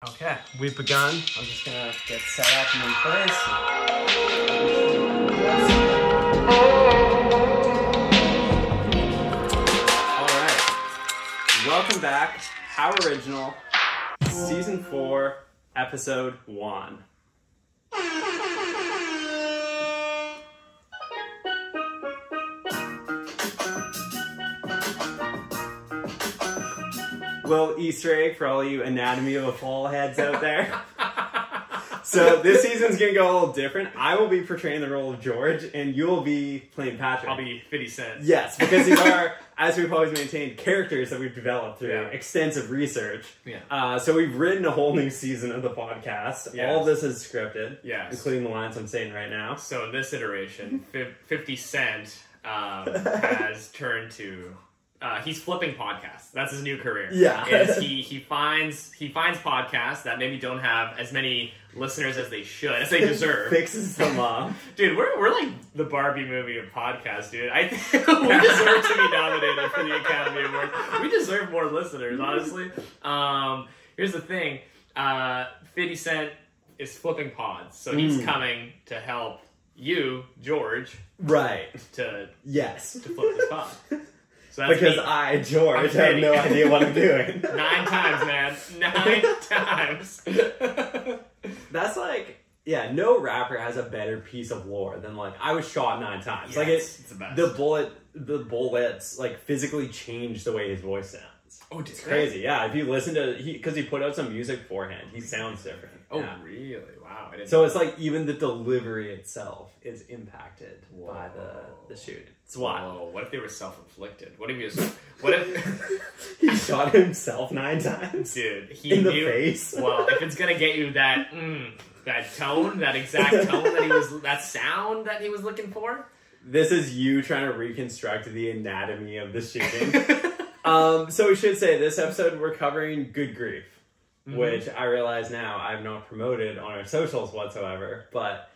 Okay, we've begun. I'm just gonna get set up and in place. Alright, welcome back. How Original, Season 4, Episode 1. Little Easter egg for all you Anatomy of a Fall heads out there. So this season's gonna go a little different. I will be portraying the role of George, and you'll be playing Patrick. I'll be 50 Cent. Yes, because these are, as we've always maintained, characters that we've developed through extensive research. Yeah. So we've written a whole new season of the podcast. Yes. All of this is scripted, including the lines I'm saying right now. So in this iteration, 50 Cent has turned to... he's flipping podcasts. That's his new career. Yeah. He finds podcasts that maybe don't have as many listeners as they should, as they deserve. Fixes them up. Dude, we're like the Barbie movie of podcasts, dude. I think we deserve to be nominated for the Academy Award. We deserve more listeners, honestly. Here's the thing. 50 Cent is flipping pods, so he's coming to help you, George. Right. To flip this pod. So because I, George, have no idea what I'm doing. 9 times, man. 9 times. That's like, no rapper has a better piece of lore than like, I was shot 9 times. Yes, like it's the best. The bullets like physically change the way his voice sounds. Oh, it's crazy. Yeah, if you listen to, because he put out some music beforehand, he sounds different. Oh, really? Wow. So it's like even the delivery itself is impacted by the shooting. It's wild. Whoa, what if they were self-inflicted? What if he shot himself 9 times? Dude, he in knew, the face. Well, if it's gonna get you that tone, that exact tone that sound that he was looking for. This is you trying to reconstruct the anatomy of the shooting. So we should say this episode we're covering Good Grief, which I realize now I have not promoted on our socials whatsoever, but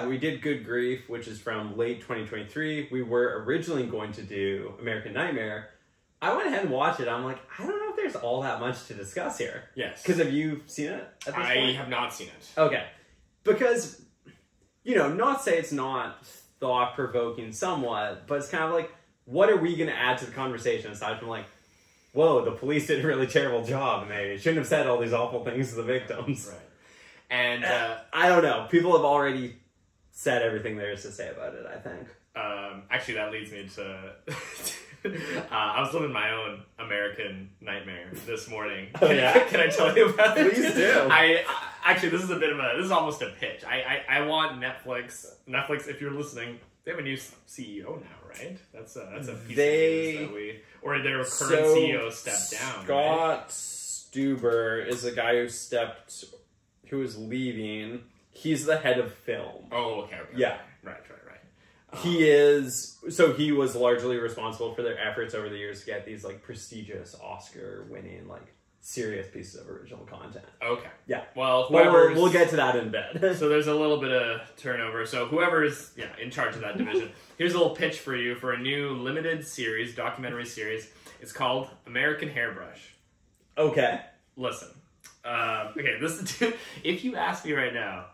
we did Good Grief, which is from late 2023. We were originally going to do American Nightmare. I went ahead and watched it. I'm like, I don't know if there's all that much to discuss here. Yes. Because have you seen it at this point? I have not seen it. Okay. Because, not say it's not thought-provoking somewhat, but it's kind of like, what are we going to add to the conversation aside from like, whoa, the police did a really terrible job and they shouldn't have said all these awful things to the victims. Right. And I don't know. People have already said everything there is to say about it, I think. Actually, that leads me to... I was living my own American Nightmare this morning. Oh, yeah? Can I tell you about it? Please do. Actually, this is almost a pitch. I want Netflix, if you're listening, they have a new CEO now, right? That's a piece of news that or their current CEO stepped down. Scott Stuber is the guy who was leaving. He's the head of film. Oh, okay. Yeah. Right. He was largely responsible for their efforts over the years to get these like prestigious Oscar-winning, like serious pieces of original content. Okay. Yeah. Well, we'll get to that in bed. So there's a little bit of turnover. So whoever's in charge of that division, here's a little pitch for you for a new limited series, documentary series. It's called American Hairbrush. Okay. Listen. Okay, if you ask me right now,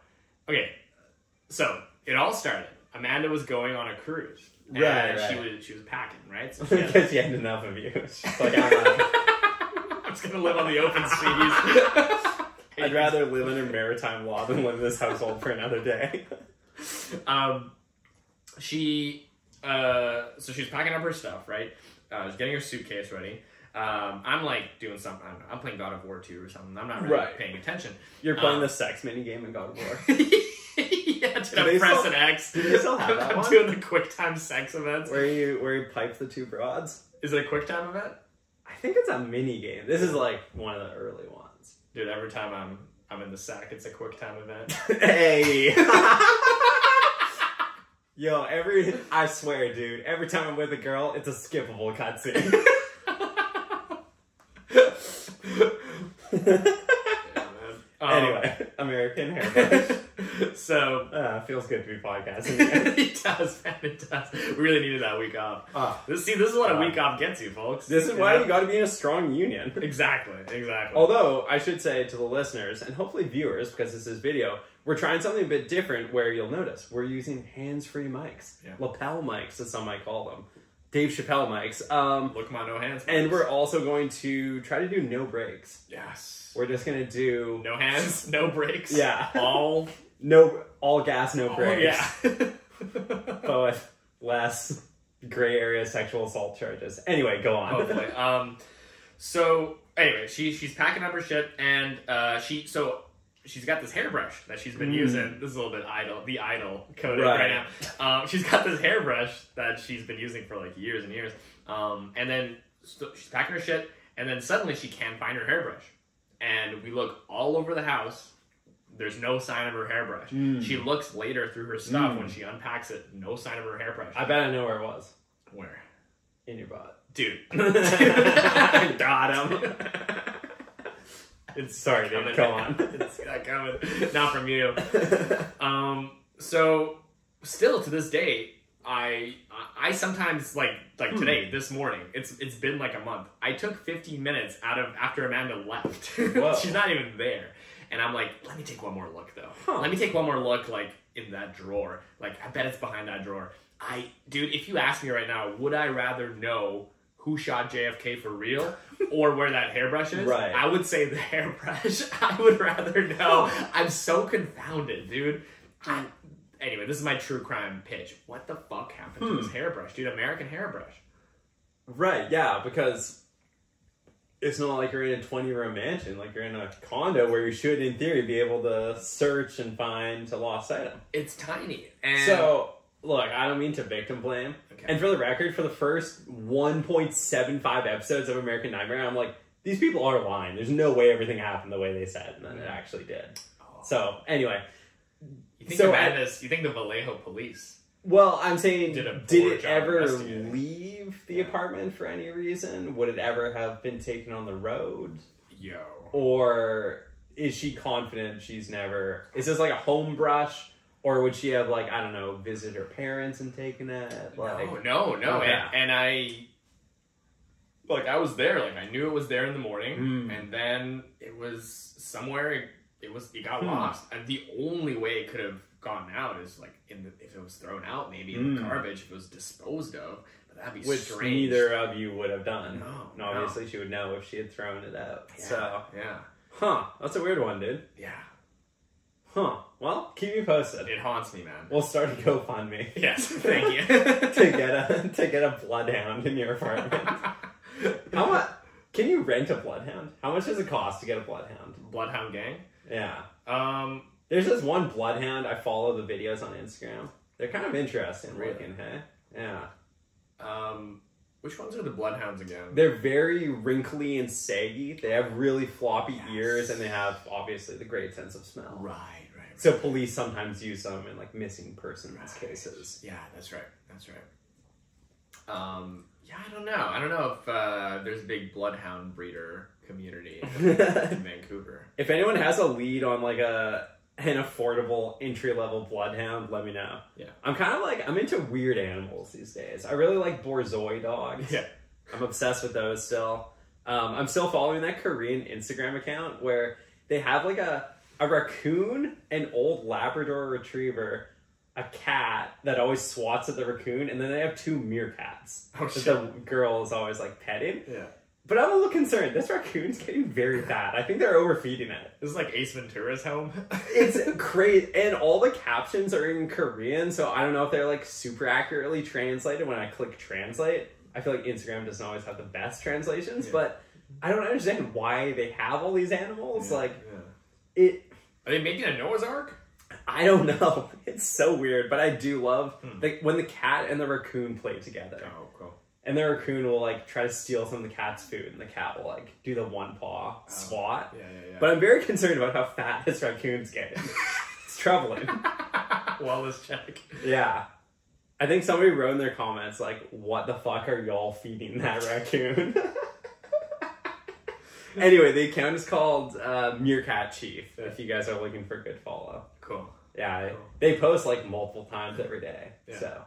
so it all started. Amanda was going on a cruise. Right. She was packing, right? So because she had enough of you. She's like, I'm just gonna live on the open seas. I'd rather live in a maritime law than live in this household for another day. She was packing up her stuff, right? She's getting her suitcase ready. I'm like doing something. I don't know. I'm playing God of War 2 or something. I'm not really paying attention. You're playing the sex mini game in God of War. Yeah, dude, I'm pressing X. Do they still have that I'm one? doing the QuickTime sex events. Where you pipe the 2 broads? Is it a QuickTime event? I think it's a mini game. This is like one of the early ones. Dude, every time I'm in the sack, it's a QuickTime event. Hey. Yo, I swear, dude, every time I'm with a girl, it's a skippable cutscene. Anyway, American hairbrush. So feels good to be podcasting. It does, man. It does. We really needed that week off. This is what a week off gets you, folks. This is why you got to be in a strong union. Exactly. Although I should say to the listeners and hopefully viewers, because this is video, we're trying something a bit different. Where you'll notice we're using hands-free mics, lapel mics, as some might call them. Dave Chappelle mics. Look, my no hands. And we're also going to try to do no breaks. Yes. We're just gonna do no hands, no breaks. Yeah. All gas, no breaks. Yeah. But with less gray area sexual assault charges. Anyway, go on. Hopefully. So anyway, she's packing up her shit, and she's got this hairbrush that she's been using. This is a little bit idle coded right now. She's got this hairbrush that she's been using for like years and years. And then she's packing her shit, and then suddenly she can't find her hairbrush. And we look all over the house. There's no sign of her hairbrush. She looks later through her stuff when she unpacks it. No sign of her hairbrush. I bet I know where it was. Where? In your butt. Dude. Got him. Sorry, dude. Come on. It's not coming. Not from you. So, still to this day, I sometimes like today, this morning. It's been like a month. I took 15 minutes after Amanda left. She's not even there, and I'm like, let me take one more look though. Let me take one more look like in that drawer. Like I bet it's behind that drawer. Dude, if you ask me right now, would I rather know who shot JFK for real or where that hairbrush is? Right. I would say the hairbrush. I would rather know. I'm so confounded, dude. Anyway, this is my true crime pitch. What the fuck happened to this hairbrush, dude? American hairbrush. Right, yeah, because it's not like you're in a 20-room mansion. Like you're in a condo where you should, in theory, be able to search and find a lost item. It's tiny. And so, look, I don't mean to victim blame. Okay. And for the record, for the first 1.75 episodes of American Nightmare, I'm like, these people are lying. There's no way everything happened the way they said, and then it actually did. So, anyway. You think the Vallejo police... Well, I'm saying, did it ever leave the apartment for any reason? Would it ever have been taken on the road? Yo. Or is she confident she's never... Is this like a home brush? Or would she have, like, I don't know, visited her parents and taken it? Like, no. Okay. And I was there. Like, I knew it was there in the morning. And then it was somewhere... It got lost, and the only way it could have gotten out is like if it was thrown out, maybe in the garbage, if it was disposed of. But that'd be which strange. Neither of you would have done. No, and obviously she would know if she had thrown it out. Yeah, that's a weird one, dude. Yeah, well, keep me posted. It haunts me, man. We'll start a GoFundMe. Yes, thank you. to get a bloodhound in your apartment. How much? Can you rent a bloodhound? How much does it cost to get a bloodhound? Bloodhound gang. Yeah. There's this one bloodhound. I follow the videos on Instagram. They're kind of interesting looking, hey? Yeah. Which ones are the bloodhounds again? They're very wrinkly and saggy. They have really floppy ears, and they have, obviously, the great sense of smell. Right. So police sometimes use them in, like, missing persons cases. Yeah, that's right. Yeah, I don't know if there's a big bloodhound breeder community in Vancouver. If anyone has a lead on like an affordable entry-level bloodhound, let me know. Yeah. I'm into weird animals these days. I really like Borzoi dogs. Yeah. I'm obsessed with those still. I'm still following that Korean Instagram account where they have like a raccoon, an old Labrador retriever, a cat that always swats at the raccoon, and then they have 2 meerkats that the girl is always like petting. Yeah. But I'm a little concerned. This raccoon's getting very fat. I think they're overfeeding it. This is like Ace Ventura's home. It's great. And all the captions are in Korean, so I don't know if they're like super accurately translated when I click translate. I feel like Instagram doesn't always have the best translations, but I don't understand why they have all these animals. Are they making a Noah's Ark? I don't know. It's so weird, but I do love when the cat and the raccoon play together. Oh, cool. And the raccoon will like try to steal some of the cat's food, and the cat will like do the one paw swat. Yeah. But I'm very concerned about how fat this raccoon's getting. It's troubling. Wellness check. Yeah. I think somebody wrote in their comments like, "What the fuck are y'all feeding that raccoon?" Anyway, the account is called Meerkat Chief, if you guys are looking for a good follow. Cool. Yeah, Cool. they post like multiple times every day. Yeah. So,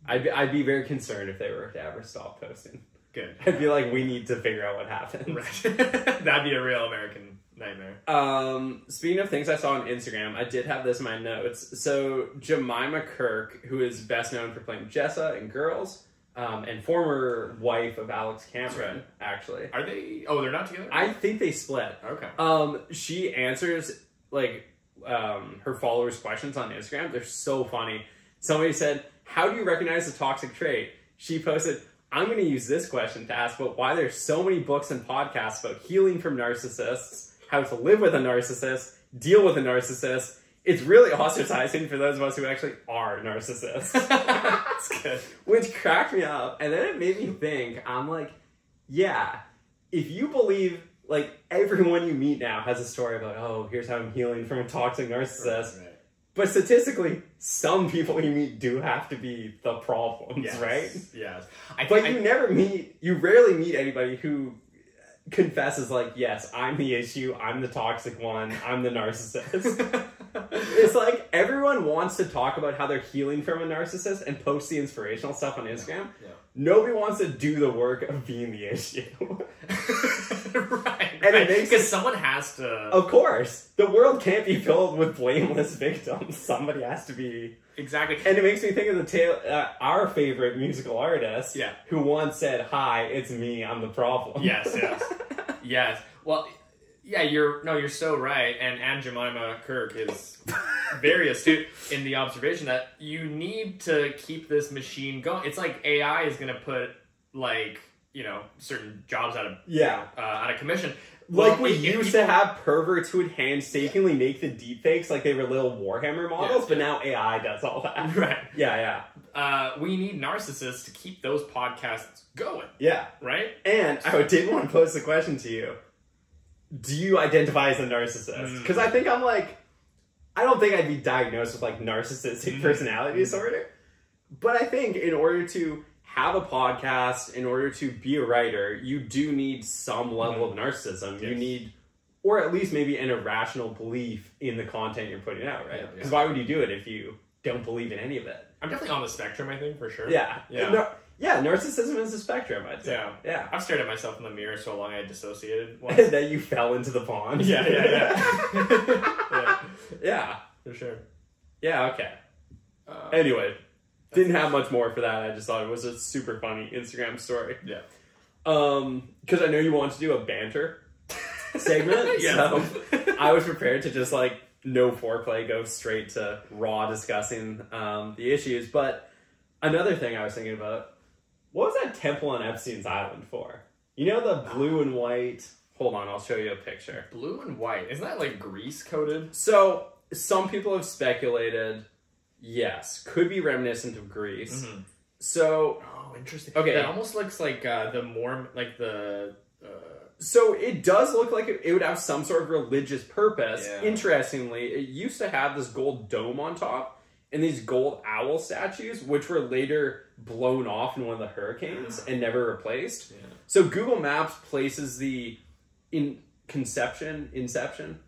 I'd be very concerned if they were to ever stop posting. Good. I'd be like, we need to figure out what happened. Right. That'd be a real American nightmare. Speaking of things I saw on Instagram, I did have this in my notes. So Jemima Kirk, who is best known for playing Jessa in Girls, and former wife of Alex Cameron, actually. Are they? Oh, they're not together? I think they split. Okay. She answers like her followers' questions on Instagram. They're so funny. Somebody said, "How do you recognize a toxic trait?" She posted, "I'm going to use this question to ask about why there's so many books and podcasts about healing from narcissists, how to live with a narcissist, deal with a narcissist. It's really ostracizing for those of us who actually are narcissists." That's good. Which cracked me up. And then it made me think, I'm like, yeah, if you believe, like, everyone you meet now has a story about, oh, here's how I'm healing from a toxic narcissist. Right. But statistically, some people you meet do have to be the problems, right? Yes. You rarely meet anybody who confesses like, yes, I'm the issue, I'm the toxic one, I'm the narcissist. It's like everyone wants to talk about how they're healing from a narcissist and post the inspirational stuff on Instagram. Yeah. Nobody wants to do the work of being the issue. Right. And it makes because someone has to. Of course. The world can't be filled with blameless victims. Somebody has to be. Exactly. And it makes me think of our favorite musical artist, who once said, "Hi, it's me, I'm the problem." Yes. Yes. Well, yeah, you're so right. And Jemima Kirk is very astute in the observation that you need to keep this machine going. It's like AI is going to put like, certain jobs out of commission. Like we used to have perverts who would painstakingly make the deepfakes like they were little Warhammer models, but now AI does all that. Right. Yeah. We need narcissists to keep those podcasts going. Yeah. Right? And I did want to pose the question to you. Do you identify as a narcissist? Because I think I don't think I'd be diagnosed with like narcissistic personality disorder. But I think in order to have a podcast, in order to be a writer, you do need some level of narcissism. Yes. You need, or at least maybe an irrational belief in the content you're putting out, right? Because why would you do it if you don't believe in any of it? I'm definitely on the spectrum, I think, for sure. Yeah. Narcissism is a spectrum, I'd say. Yeah. I've stared at myself in the mirror so long I dissociated once. That you fell into the pond. Yeah. Yeah. For sure. Yeah, okay. Anyway. Didn't have much more for that. I just thought it was a super funny Instagram story. Yeah. Because I know you want to do a banter segment. So I was prepared to just no foreplay, go straight to raw discussing the issues. But another thing I was thinking about, what was that temple on Epstein's Island for? You know the blue and white... Hold on, I'll show you a picture. Blue and white. Isn't that grease coated? So some people have speculated... Yes, could be reminiscent of Greece. Mm-hmm. So, interesting. Okay, it almost looks like So it does look like it would have some sort of religious purpose. Yeah. Interestingly, it used to have this gold dome on top and these gold owl statues, which were later blown off in one of the hurricanes and never replaced. Yeah. So Google Maps places the inception,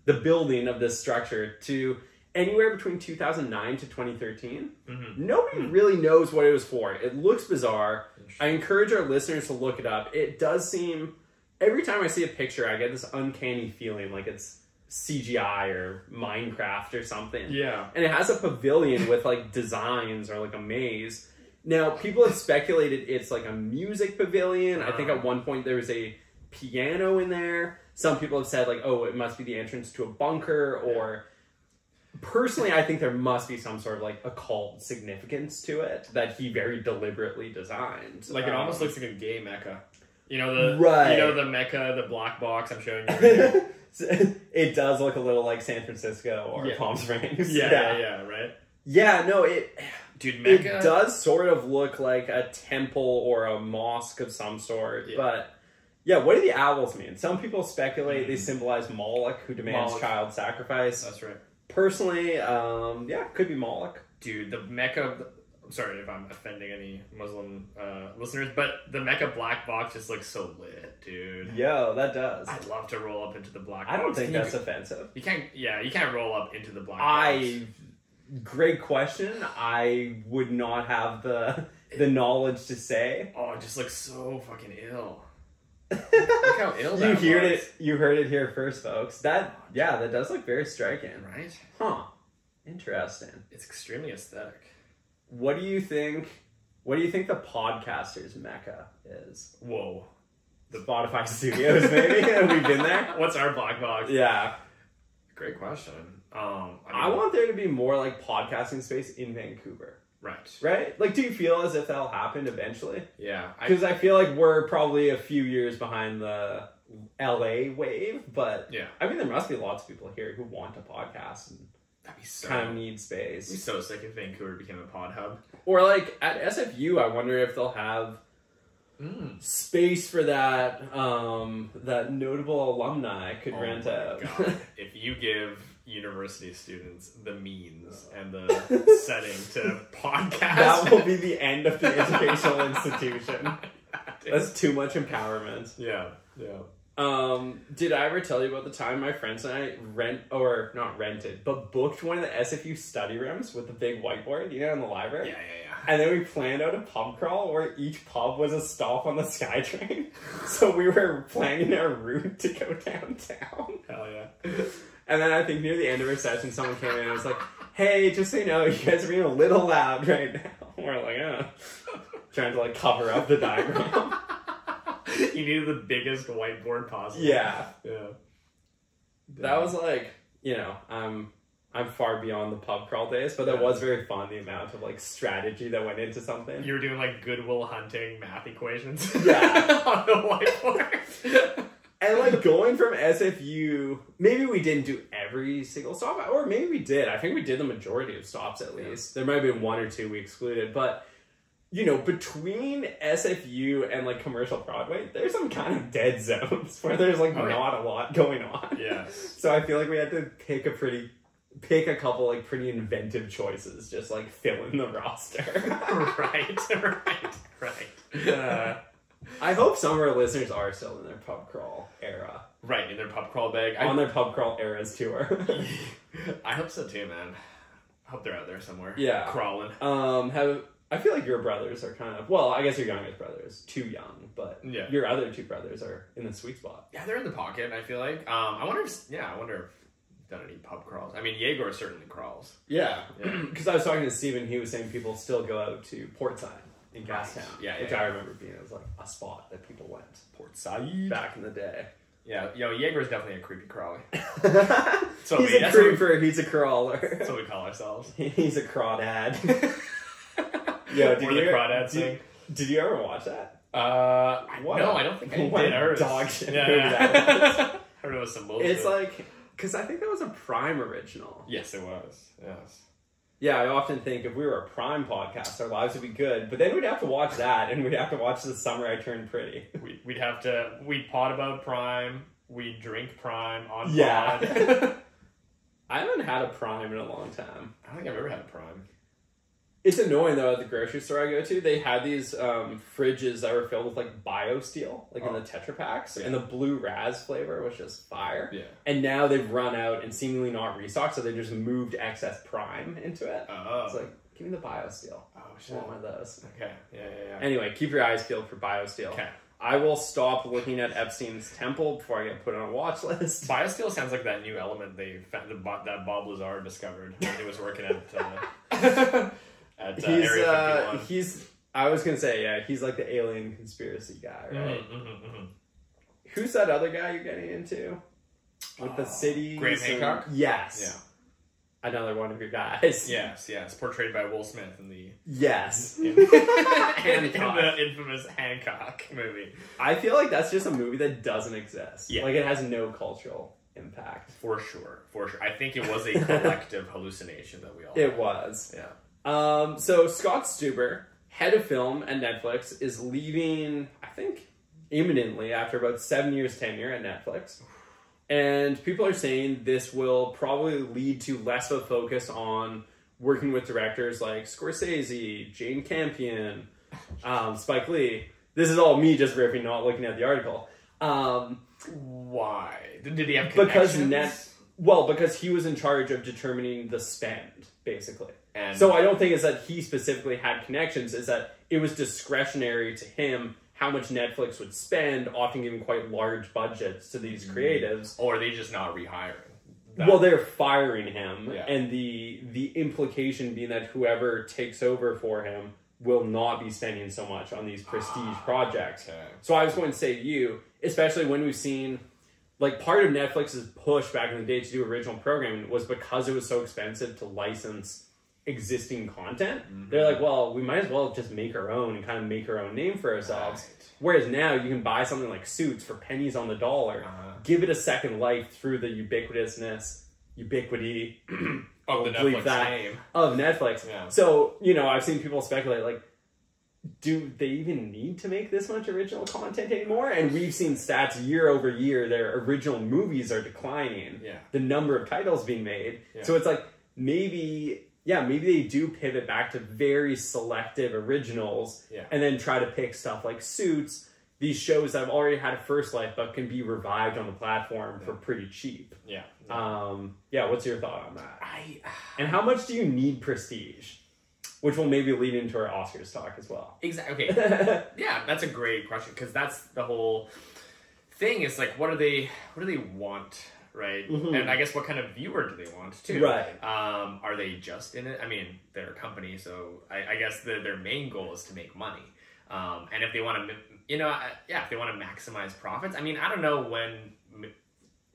the building of this structure to anywhere between 2009 to 2013. Mm-hmm. Nobody really knows what it was for. It looks bizarre. I encourage our listeners to look it up. It does seem... Every time I see a picture, I get this uncanny feeling like it's CGI or Minecraft or something. Yeah. And it has a pavilion with designs or a maze. Now, people have speculated it's a music pavilion. I think at one point there was a piano in there. Some people have said it must be the entrance to a bunker or... Personally, I think there must be some sort of occult significance to it that he very deliberately designed. It almost looks like a gay mecca. The mecca, the black box I'm showing you. It does look a little like San Francisco or Palm Springs. Yeah, right? Yeah, no, Dude, Mecca... It does sort of look like a temple or a mosque of some sort, but... Yeah, what do the owls mean? Some people speculate they symbolize Moloch, who demands child sacrifice. That's right. Personally, could be Moloch. Dude, the Mecca... I'm sorry if I'm offending any Muslim listeners, but the Mecca black box just looks so lit, dude. Yo, that does. I'd love to roll up into the black box. I don't think that's offensive. You can't roll up into the black box. Great question. I would not have the knowledge to say. Oh, it just looks so fucking ill. Look how ill that was. You heard it here first, folks. That does look very striking. Right? Huh. Interesting. It's extremely aesthetic. What do you think the podcasters Mecca is? Whoa. The Spotify studios, maybe? Have we been there? What's our black box? Yeah. Great question. I want there to be more like podcasting space in Vancouver. Right. Right? Like, do you feel as if that'll happen eventually? Yeah. Because I feel like we're probably a few years behind the LA wave, but yeah. I mean, there must be lots of people here who want a podcast and that'd be so, kind of need space. I'd be so sick if Vancouver became a pod hub. Or like at SFU, I wonder if they'll have space for that that notable alumni could rent out. God. If you give university students the means and the setting to podcast, that will be the end of the educational institution. That's too much empowerment. Yeah. Did I ever tell you about the time my friends and I booked one of the SFU study rooms with the big whiteboard, in the library? Yeah. And then we planned out a pub crawl where each pub was a stop on the SkyTrain. So we were planning our route to go downtown. Hell yeah. And then I think near the end of our session, someone came in and was like, hey, just so you know, you guys are being a little loud right now. We're like, trying to like cover up the diagram. You needed the biggest whiteboard possible. Yeah. Yeah. That was like, I'm far beyond the pub crawl days, but that was very fun, the amount of like strategy that went into something. You were doing like Goodwill Hunting math equations. Yeah. On the whiteboard. And like going from SFU, maybe we didn't do every single stop, or maybe we did. I think we did the majority of stops at least. There might have been one or two we excluded, but between SFU and like commercial Broadway, there's some kind of dead zones where there's like not a lot going on. Yeah. So I feel like we had to pick a couple like pretty inventive choices, just like fill in the roster. Right. I hope some of our listeners are still in their pub crawl era. Right, in their pub crawl bag. On their pub crawl eras tour. I hope so too, man. I hope they're out there somewhere. Yeah. Crawling. I feel like your brothers are kind of, well, I guess your youngest brother is too young, but your other two brothers are in the sweet spot. Yeah, they're in the pocket, I feel like. I wonder if they've done any pub crawls. I mean, Yegor certainly crawls. Yeah. Because I was talking to Steven, he was saying people still go out to Portside in Gastown. Yeah, which I remember being, it was like a spot that people went. Portside. Back in the day. Yeah, Yegor's definitely a creepy crawly. He's a creeper, he's a crawler. That's what we call ourselves. He's a crawdad. Yo, did you ever watch that? No, I don't think I did. I heard dog shit movie that was. I heard it was some bullshit. It's like, because I think that was a Prime original. Yes, it was. Yes. Yeah, I often think if we were a Prime podcast, our lives would be good. But then we'd have to watch that, and we'd have to watch The Summer I Turned Pretty. We'd pod about Prime. We'd drink Prime on pod. I haven't had a Prime in a long time. I don't think I've ever had a Prime. It's annoying, though, at the grocery store I go to, they had these fridges that were filled with, like, BioSteel, like in the Tetra Packs, and the blue Raz flavor was just fire. Yeah. And now they've run out and seemingly not restocked, so they just moved excess Prime into it. Oh. It's like, give me the BioSteel. Oh, shit. I want one of those. Okay, yeah. Anyway, keep your eyes peeled for BioSteel. Okay. I will stop looking at Epstein's temple before I get put on a watch list. BioSteel sounds like that new element they found, that Bob Lazar discovered when he was working at Area 51. I was gonna say, he's like the alien conspiracy guy, right? Who's that other guy you're getting into? With the city? Graham Hancock? Yes. Yeah. Another one of your guys. Yes. Portrayed by Will Smith in the... Yes. in the infamous Hancock movie. I feel like that's just a movie that doesn't exist. Yeah. Like, it has no cultural impact. For sure. I think it was a collective hallucination that we all It had. was. Yeah. So Scott Stuber, head of film at Netflix, is leaving, I think, imminently after about 7 years tenure at Netflix. And people are saying this will probably lead to less of a focus on working with directors like Scorsese, Jane Campion, Spike Lee. This is all me just riffing, not looking at the article. Why? Did he have connections? Because he was in charge of determining the spend, basically. And so I don't think it's that he specifically had connections, it's that it was discretionary to him how much Netflix would spend, often giving quite large budgets to these creatives. Or are they just not rehiring? Well, they're firing him, and the implication being that whoever takes over for him will not be spending so much on these prestige projects. Okay. So I was going to say to you, especially when we've seen, like, part of Netflix's push back in the day to do original programming was because it was so expensive to license existing content. They're like, well, we might as well just make our own and kind of make our own name for ourselves. Right. Whereas now you can buy something like Suits for pennies on the dollar, give it a second life through the ubiquity of the Netflix name. Of Netflix. Yeah. So, you know, I've seen people speculate, like, do they even need to make this much original content anymore? And we've seen stats year over year, their original movies are declining. Yeah. The number of titles being made. Yeah. So it's like, maybe they do pivot back to very selective originals and then try to pick stuff like Suits, these shows that have already had a first life but can be revived on the platform for pretty cheap. Yeah. What's your thought on that? And how much do you need prestige? Which will maybe lead into our Oscars talk as well. Exactly. Okay. Yeah, that's a great question, because that's the whole thing. Is like, what do they want, right? And I guess what kind of viewer do they want too? Right. Are they just in it? I mean, they're a company, so I guess their main goal is to make money. And if they want to, if they want to maximize profits. I mean, I don't know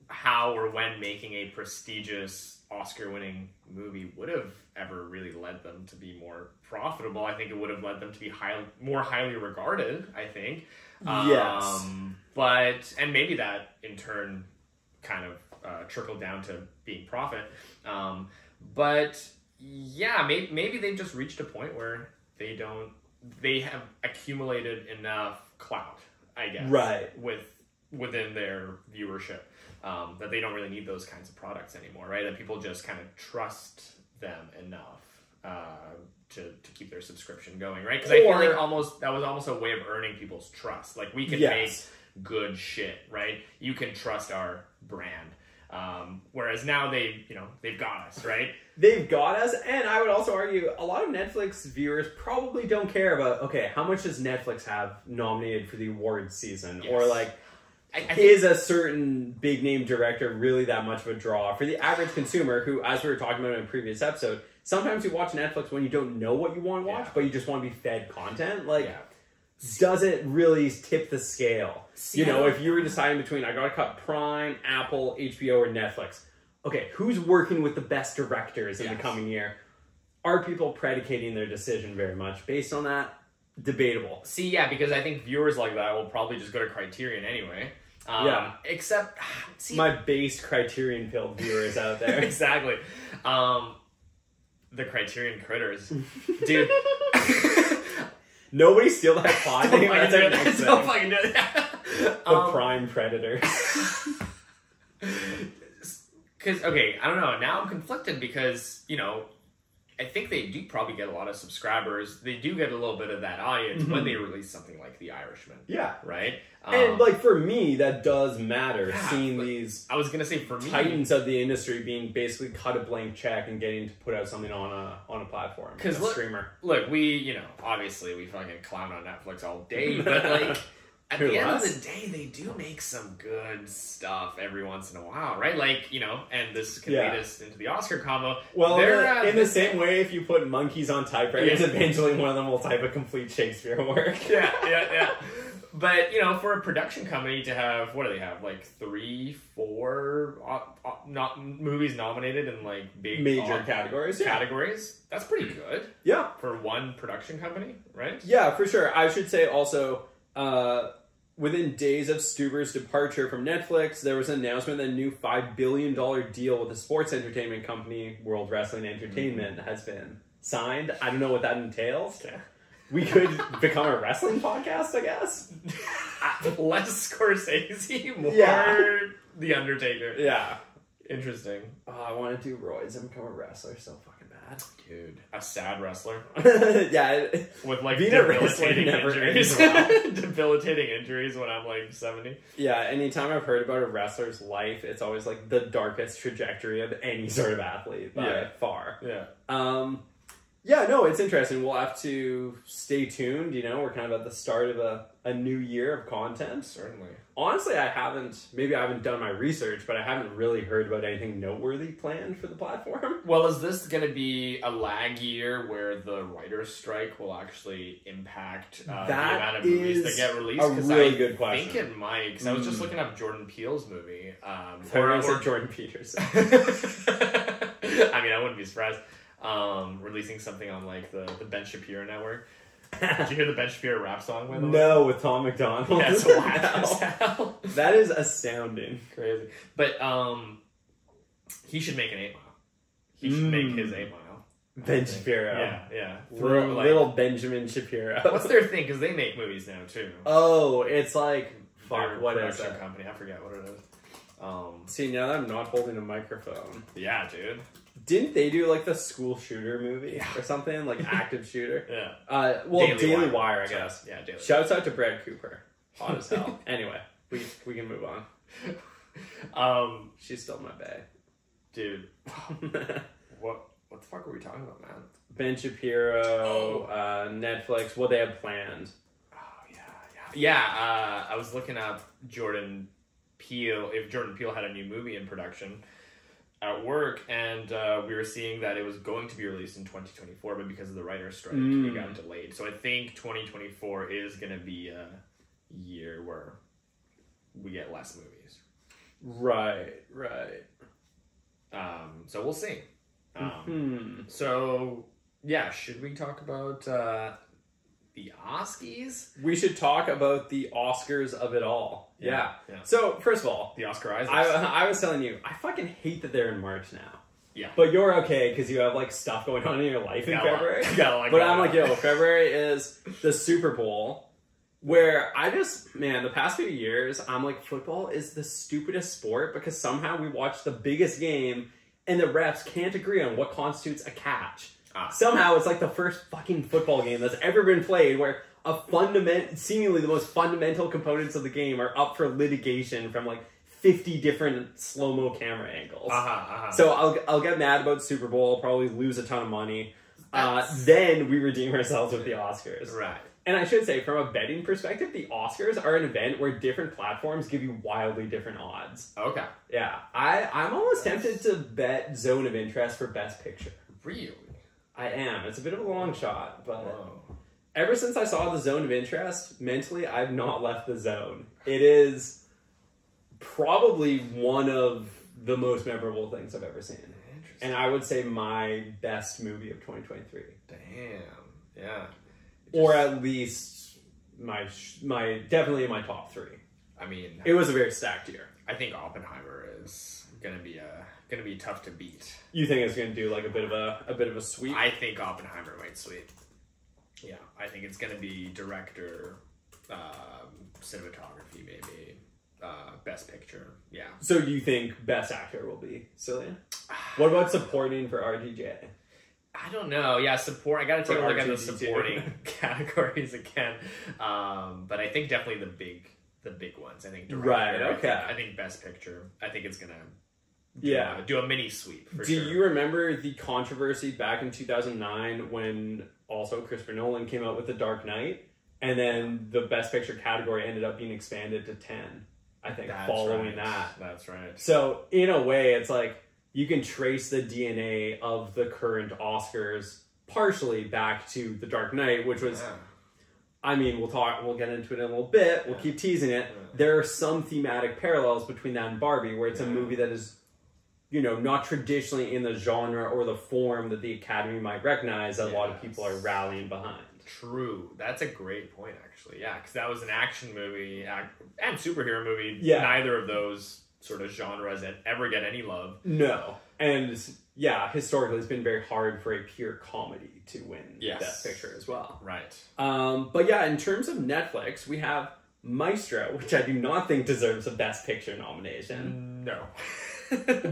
how or when making a prestigious Oscar-winning movie would have ever really led them to be more profitable. I think it would have led them to be more highly regarded, I think. Yes. And maybe that, in turn, kind of trickled down to being profit. Maybe they've just reached a point where they have accumulated enough clout, I guess. Right. Within their viewership. That they don't really need those kinds of products anymore, right? That people just kind of trust them enough to keep their subscription going, right? Because I feel like that was almost a way of earning people's trust. Like, we can make good shit, right? You can trust our brand. Whereas now they've got us, right? They've got us, and I would also argue a lot of Netflix viewers probably don't care about, okay, how much does Netflix have nominated for the awards season? Yes. Or like, is a certain big name director really that much of a draw for the average consumer who, as we were talking about in a previous episode, sometimes you watch Netflix when you don't know what you want to watch, but you just want to be fed content. Like, does it really tip the scale? If you were deciding between, I gotta cut Prime, Apple, HBO, or Netflix. Okay, who's working with the best directors in the coming year? Are people predicating their decision very much based on that? Debatable. Because I think viewers like that will probably just go to Criterion anyway. Except, my base Criterion filled viewers out there. Exactly. The Criterion critters, dude. Nobody steal that pod name. Don't fucking do it. The Prime Predator. Because I don't know. Now I'm conflicted because I think they do probably get a lot of subscribers. They do get a little bit of that audience when they release something like The Irishman. Yeah. Right? And, for me, that does matter, seeing these I was going to say, for me, titans of the industry being basically cut a blank check and getting to put out something on a platform, a streamer. Look, we, obviously we fucking clown on Netflix all day, but, at the end of the day, they do make some good stuff every once in a while, right? And this can lead us into the Oscar combo. Well, in the same way, if you put monkeys on typewriters, eventually one of them will type a complete Shakespeare work. Yeah. But, for a production company to have, what do they have? 3, 4 movies nominated in, big... major categories. That's pretty good. Yeah. For one production company, right? Yeah, for sure. I should say also... within days of Stuber's departure from Netflix, there was an announcement that a new $5 billion deal with the sports entertainment company, World Wrestling Entertainment, has been signed. I don't know what that entails. Okay. We could become a wrestling podcast, I guess. Less Scorsese, more The Undertaker. Yeah. Interesting. Oh, I want to do roids and become a wrestler so fucking bad. sad. Dude, a sad wrestler Yeah. with like Being a wrestler debilitating never injuries. ends well. Debilitating injuries when I'm like 70. Yeah, anytime I've heard about a wrestler's life, it's always like the darkest trajectory of any sort of athlete by far. Yeah. Yeah, no, it's interesting. We'll have to stay tuned. You know, we're kind of at the start of a new year of content. Certainly. Honestly, maybe I haven't done my research, but I haven't really heard about anything noteworthy planned for the platform. Well, is this going to be a lag year where the writer's strike will actually impact the amount of movies that get released? A really good I question. think it might, because I was just looking up Jordan Peele's movie. Or said Jordan Peterson. I mean, I wouldn't be surprised. Releasing something on like the Ben Shapiro network. Did you hear the Ben Shapiro rap song? By the way? No, with Tom McDonald. Yeah, it's whack as hell. That is astounding. Crazy. But he should make an 8 Mile. He should make his 8 Mile. Ben Shapiro. Yeah. Little Benjamin Shapiro. What's their thing? Because they make movies now too. Oh, it's like what is production that company? I forget what it is. See, now that I'm not holding a microphone. Yeah, dude. Didn't they do like the school shooter movie or something? Like active shooter? Yeah. Daily Wire, I guess. Yeah, Daily Shouts out to Brad Cooper. Hot as hell. Anyway, we can move on. She's still my bae. Dude. What the fuck were we talking about, man? Ben Shapiro, Netflix, what they have planned. Oh, yeah. I was looking up Jordan Peele, if Jordan Peele had a new movie in production at work, and we were seeing that it was going to be released in 2024, but because of the writer's strike, it got delayed. So I think 2024 is going to be a year where we get less movies. Right. So we'll see. So, yeah, should we talk about the Oscars? We should talk about the Oscars of it all. Yeah. So, first of all, the Oscar Isaacs. I was telling you, I fucking hate that they're in March now. Yeah. But you're okay because you have like stuff going on in your life in February. But I'm like, yo, February is the Super Bowl, where the past few years, I'm like, football is the stupidest sport because somehow we watch the biggest game and the refs can't agree on what constitutes a catch. Somehow it's like the first fucking football game that's ever been played where seemingly the most fundamental components of the game are up for litigation from like 50 different slow-mo camera angles. So I'll get mad about Super Bowl, probably lose a ton of money. Then we redeem ourselves with the Oscars. Right. And I should say, from a betting perspective, the Oscars are an event where different platforms give you wildly different odds. Okay. Yeah. I'm almost tempted to bet Zone of Interest for Best Picture. Really? I am. It's a bit of a long shot, but Whoa. Ever since I saw the Zone of Interest, mentally, I've not left the zone. It is probably one of the most memorable things I've ever seen. And I would say my best movie of 2023. Damn. Yeah. Or at least my definitely in my top 3. I mean, it was a very stacked year. I think Oppenheimer is gonna be tough to beat. You think it's gonna do like a bit of a sweep? I think Oppenheimer might sweep. Yeah, I think it's gonna be director, cinematography, maybe, best picture. Yeah. So do you think best actor will be Cillian? What about supporting for RDJ? I don't know. Yeah, support. I gotta take a look at the supporting categories again. But I think definitely the big ones. I think director. Right. Okay. I think best picture. I think it's gonna do a mini sweep. Do you remember the controversy back in 2009 when also Christopher Nolan came out with The Dark Knight, and then the best picture category ended up being expanded to 10? I think following that. That's right. So in a way, it's like you can trace the DNA of the current Oscars partially back to The Dark Knight, which was, I mean, we'll get into it in a little bit. We'll keep teasing it. There are some thematic parallels between that and Barbie, where it's a movie that is, not traditionally in the genre or the form that the Academy might recognize that a lot of people are rallying behind. True. That's a great point, actually. Yeah, because that was an action movie and superhero movie. Yeah. Neither of those sort of genres that ever get any love. No. And historically it's been very hard for a pure comedy to win Best Picture as well. Right. But yeah, in terms of Netflix, we have Maestro, which I do not think deserves a Best Picture nomination. No.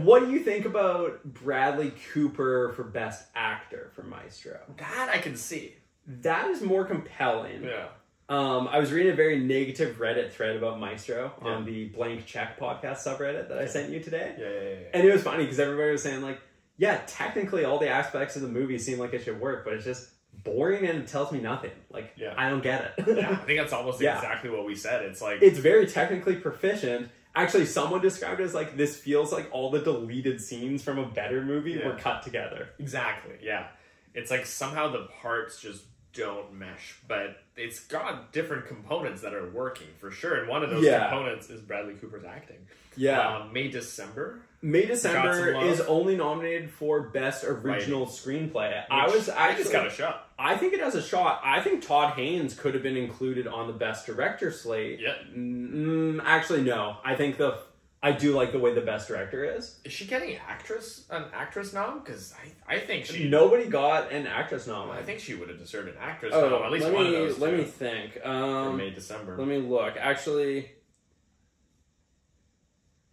What do you think about Bradley Cooper for Best Actor for Maestro? That I can see. That is more compelling. Yeah. I was reading a very negative Reddit thread about Maestro on the Blank Check podcast subreddit that I sent you today. Yeah. And it was funny because everybody was saying like, yeah, technically all the aspects of the movie seem like it should work, but it's just boring and it tells me nothing. Like, I don't get it. Yeah, I think that's almost exactly what we said. It's like... It's very technically proficient. Actually, someone described it as like, this feels like all the deleted scenes from a better movie were cut together. Exactly, yeah. It's like somehow the parts just don't mesh, but it's got different components that are working for sure, and one of those components is Bradley Cooper's acting. May December is only nominated for Best Original Screenplay. I think it's got a shot. I think it has a shot. I think Todd Haynes could have been included on the Best Director slate. Actually, no. I do like the way the Best Director is. Is she getting an actress nom? Because I think she... Nobody got an actress nom. I think she would have deserved an actress nom. At least one of those. Let me think. For May December. Let me look. Actually...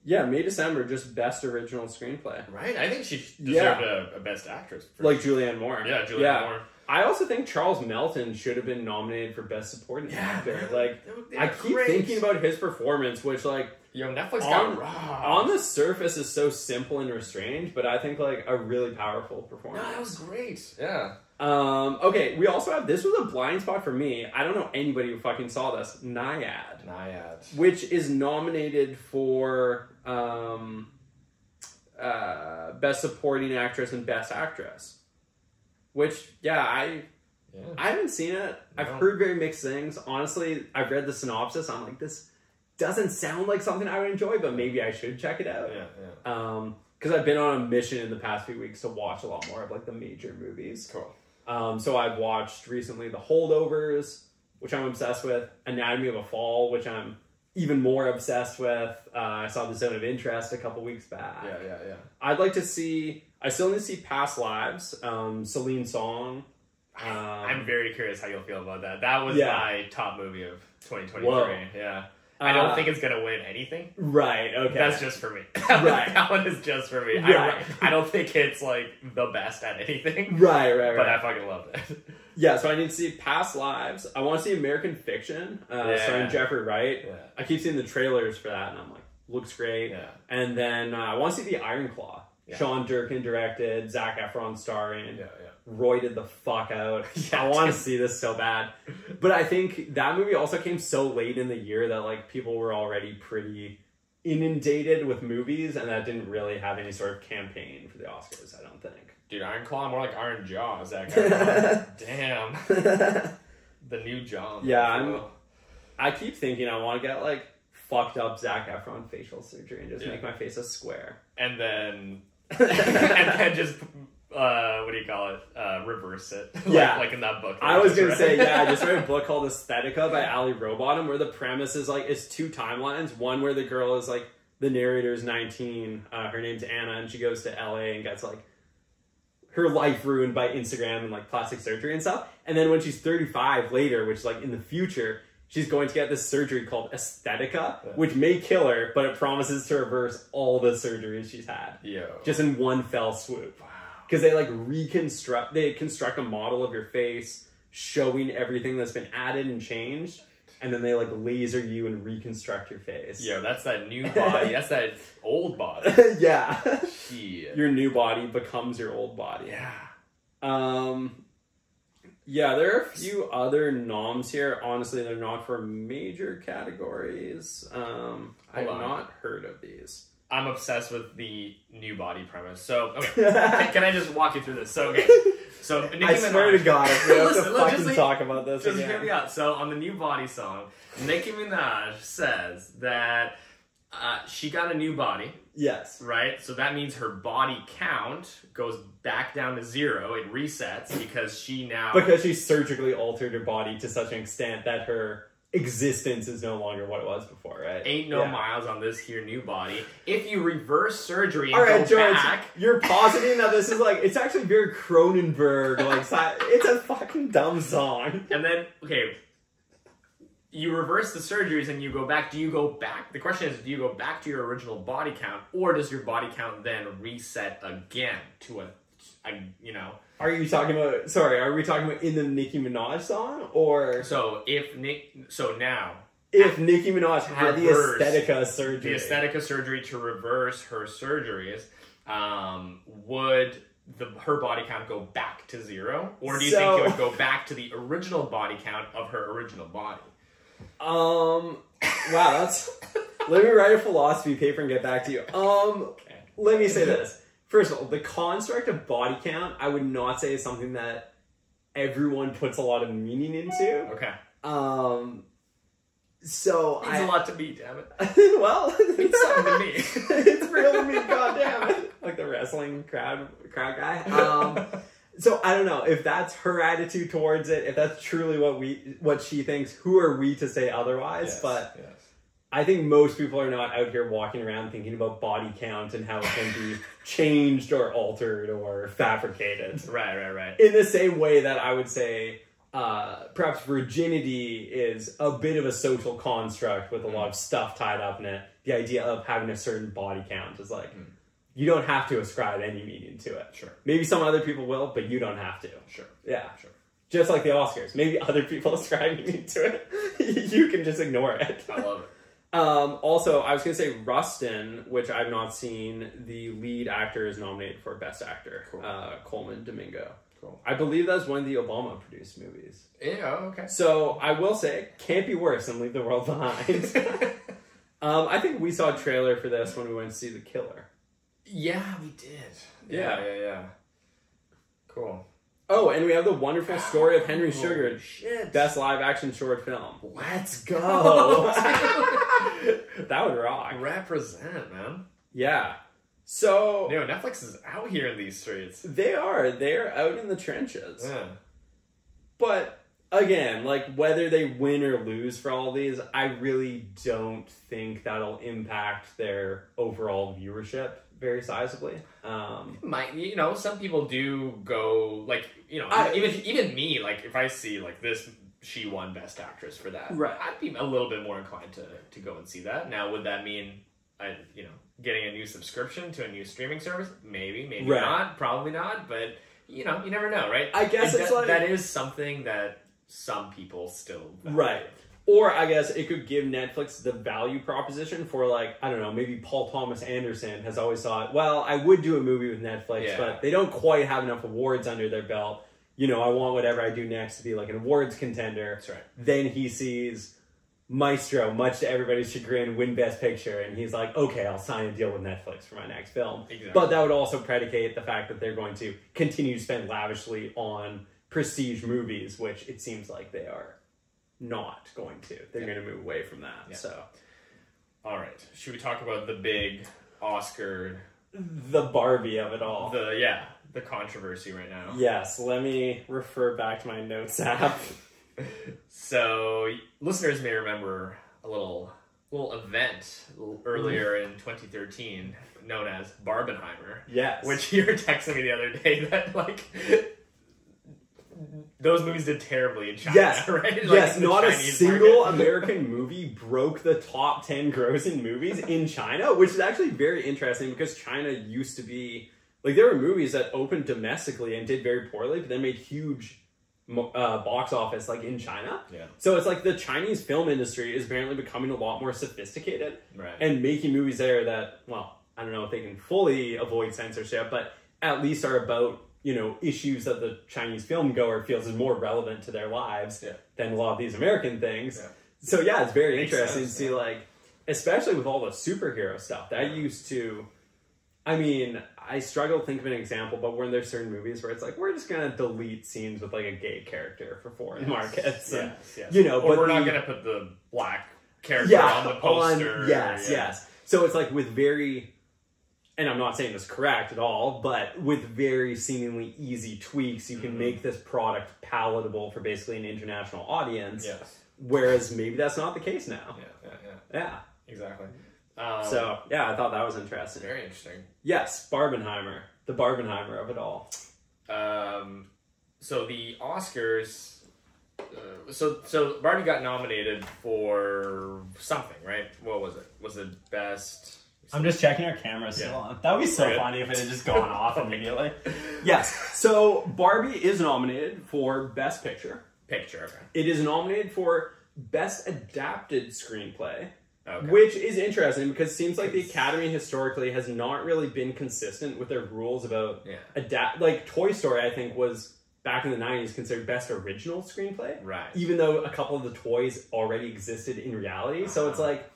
Yeah, May December, just Best Original Screenplay. Right? I think she deserved a Best Actress. Like Julianne Moore. Yeah, Julianne Moore. I also think Charles Melton should have been nominated for Best Supporting Actor. Like, I keep thinking about his performance, which, like... Netflix got robbed. On the surface is so simple and restrained, but I think, like, a really powerful performance. No, that was great. Yeah. Okay, we also have... This was a blind spot for me. I don't know anybody who fucking saw this. Naiad. Which is nominated for... Best Supporting Actress and Best Actress. Which, I haven't seen it. No. I've heard very mixed things. Honestly, I've read the synopsis. I'm like, this doesn't sound like something I would enjoy, but maybe I should check it out. Because I've been on a mission in the past few weeks to watch a lot more of like the major movies. Cool. So I've watched recently The Holdovers, which I'm obsessed with. Anatomy of a Fall, which I'm even more obsessed with. I saw The Zone of Interest a couple weeks back. Yeah. I'd like to see... I still need to see Past Lives, Celine Song. I'm very curious how you'll feel about that. That was my top movie of 2023. Whoa. Yeah. I don't think it's going to win anything. Right, okay. That's just for me. Right. That one is just for me. Right. I don't think it's, like, the best at anything. Right. But I fucking loved it. Yeah, so I need to see Past Lives. I want to see American Fiction, starring Jeffrey Wright. Yeah. I keep seeing the trailers for that, and I'm like, looks great. Yeah. And then I want to see The Iron Claw. Yeah. Sean Durkin directed, Zac Efron starring. Roided the fuck out. I want to see this so bad. But I think that movie also came so late in the year that like people were already pretty inundated with movies, and that didn't really have any sort of campaign for the Oscars, I don't think. Dude, Iron Claw, more like Iron Jaw. Zac Damn. The new Jaw. Yeah, I keep thinking I want to get like fucked up Zac Efron facial surgery and just make my face a square. And then... and then just what do you call it? Reverse it. Like in that book. I was gonna say, I just read a book called Aesthetica by Ali Rowbottom, where the premise is like it's two timelines. One where the girl is like the narrator's 19, her name's Anna, and she goes to LA and gets like her life ruined by Instagram and like plastic surgery and stuff. And then when she's 35 later, which is like in the future, she's going to get this surgery called Aesthetica, which may kill her, but it promises to reverse all the surgeries she's had. Just in one fell swoop. Wow. Because they like construct a model of your face, showing everything that's been added and changed, and then they like laser you and reconstruct your face. That's that new body. That's that old body. Shit. Your new body becomes your old body. There are a few other noms here. Honestly, they're not for major categories. I've not heard of these. I'm obsessed with the new body premise. So, okay, can I just walk you through this? So, Nicki I swear to God, if we have to fucking talk about this just again. Hear me out. So, on the new body song, Nicki Minaj says that she got a new body. Yes. Right? So that means her body count goes back down to 0. It resets because she surgically altered her body to such an extent that her existence is no longer what it was before, right? Ain't no miles on this here new body. If you reverse surgery and go George, back... You're positing that this is like... It's actually very Cronenberg. Like, it's a fucking dumb song. And then, okay... you reverse the surgeries and you go back. Do you go back? The question is, do you go back to your original body count, or does your body count then reset again to a you know? Are we talking about in the Nicki Minaj song, or if Nicki Minaj had the aesthetica surgery to reverse her surgeries, would her body count go back to 0, or do you think it would go back to the original body count of her original body? Wow, that's. Let me write a philosophy paper and get back to you. Okay. Let me say this. First of all, the construct of body count, I would not say is something that everyone puts a lot of meaning into. Okay. So it's a lot to me, damn it. Well, it's something to me. It's real to me, goddammit. Like the wrestling crowd guy. So I don't know if that's her attitude towards it, if that's truly what she thinks. Who are we to say otherwise? Yes, but yes. I think most people are not out here walking around thinking about body count and how it can be changed or altered or fabricated. Right. In the same way that I would say perhaps virginity is a bit of a social construct with a lot of stuff tied up in it. The idea of having a certain body count is like, you don't have to ascribe any meaning to it. Sure. Maybe some other people will, but you don't have to. Sure. Yeah. Sure. Just like the Oscars. Maybe other people ascribe meaning to it. You can just ignore it. I love it. Also, I was going to say Rustin, which I've not seen. The lead actor is nominated for Best Actor. Cool. Coleman Domingo. Cool. I believe that's one of the Obama-produced movies. Yeah, okay. So, I will say, can't be worse than Leave the World Behind. I think we saw a trailer for this when we went to see The Killer. Yeah, we did. Yeah. Cool. Oh, and we have the wonderful story of Henry Sugar. Shit. Best live-action short film. Let's go. That would rock. Represent, man. Yeah. So... Netflix is out here in these streets. They are. They're out in the trenches. Yeah. But, again, like, whether they win or lose for all these, I really don't think that'll impact their overall viewership very sizably. Some people do go, like, even me, like, if I see, like, this, she won Best Actress for that, right. I'd be a little bit more inclined to go and see that. Now, would that mean, getting a new subscription to a new streaming service? Maybe right. Not, probably not, but, you never know, right? I guess it's like... That is something that some people still value. Right. Or, I guess, it could give Netflix the value proposition for, like, I don't know, maybe Paul Thomas Anderson has always thought, well, I would do a movie with Netflix, but they don't quite have enough awards under their belt. I want whatever I do next to be, like, an awards contender. That's right. Then he sees Maestro, much to everybody's chagrin, win Best Picture, and he's like, okay, I'll sign a deal with Netflix for my next film. Exactly. But that would also predicate the fact that they're going to continue to spend lavishly on prestige movies, which it seems like they are not going to. They're going to move away from that. Yeah. So, all right. Should we talk about the big Oscar, the Barbie of it all? The controversy right now. Yes. Let me refer back to my notes app. So, listeners may remember a little event earlier in 2013 known as Barbenheimer. Yes. Which you were texting me the other day that, like, those movies did terribly in China, yes. right? Yes, not a single American movie broke the top 10 grossing movies in China, which is actually very interesting because China used to be... Like, there were movies that opened domestically and did very poorly, but then made huge box office, like, in China. Yeah. So it's like the Chinese film industry is apparently becoming a lot more sophisticated. Right. And making movies there that, well, I don't know if they can fully avoid censorship, but at least are about... issues that the Chinese film goer feels is more relevant to their lives than a lot of these American things. Yeah. So yeah, it's very interesting to see, like, especially with all the superhero stuff that used to, I struggle to think of an example, but when there's certain movies where it's like, we're just going to delete scenes with, like, a gay character for foreign markets. And, or but we're not going to put the black character on the poster. Yes. So it's like with very... And I'm not saying this correct at all, but with very seemingly easy tweaks, you can make this product palatable for basically an international audience. Yes. Whereas maybe that's not the case now. Yeah. Exactly. So, yeah, I thought that was interesting. Very interesting. Yes, Barbenheimer. The Barbenheimer of it all. So the Oscars So Barbie got nominated for something, right? What was it? Was it best? I'm just checking our camera's still on. That would be so funny if it had just gone off immediately. Yes. So Barbie is nominated for Best Picture. Picture, okay. It is nominated for Best Adapted Screenplay. Okay. Which is interesting because it seems like the Academy historically has not really been consistent with their rules about adapt. Like Toy Story, I think, was back in the 90s considered Best Original Screenplay. Right. Even though a couple of the toys already existed in reality. So it's like,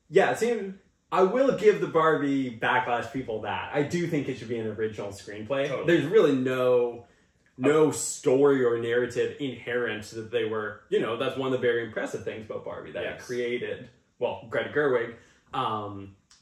yeah, it seems... I will give the Barbie Backlash people that. I do think it should be an original screenplay. Totally. There's really no story or narrative inherent that they were, that's one of the very impressive things about Barbie, that it created, well, Greta Gerwig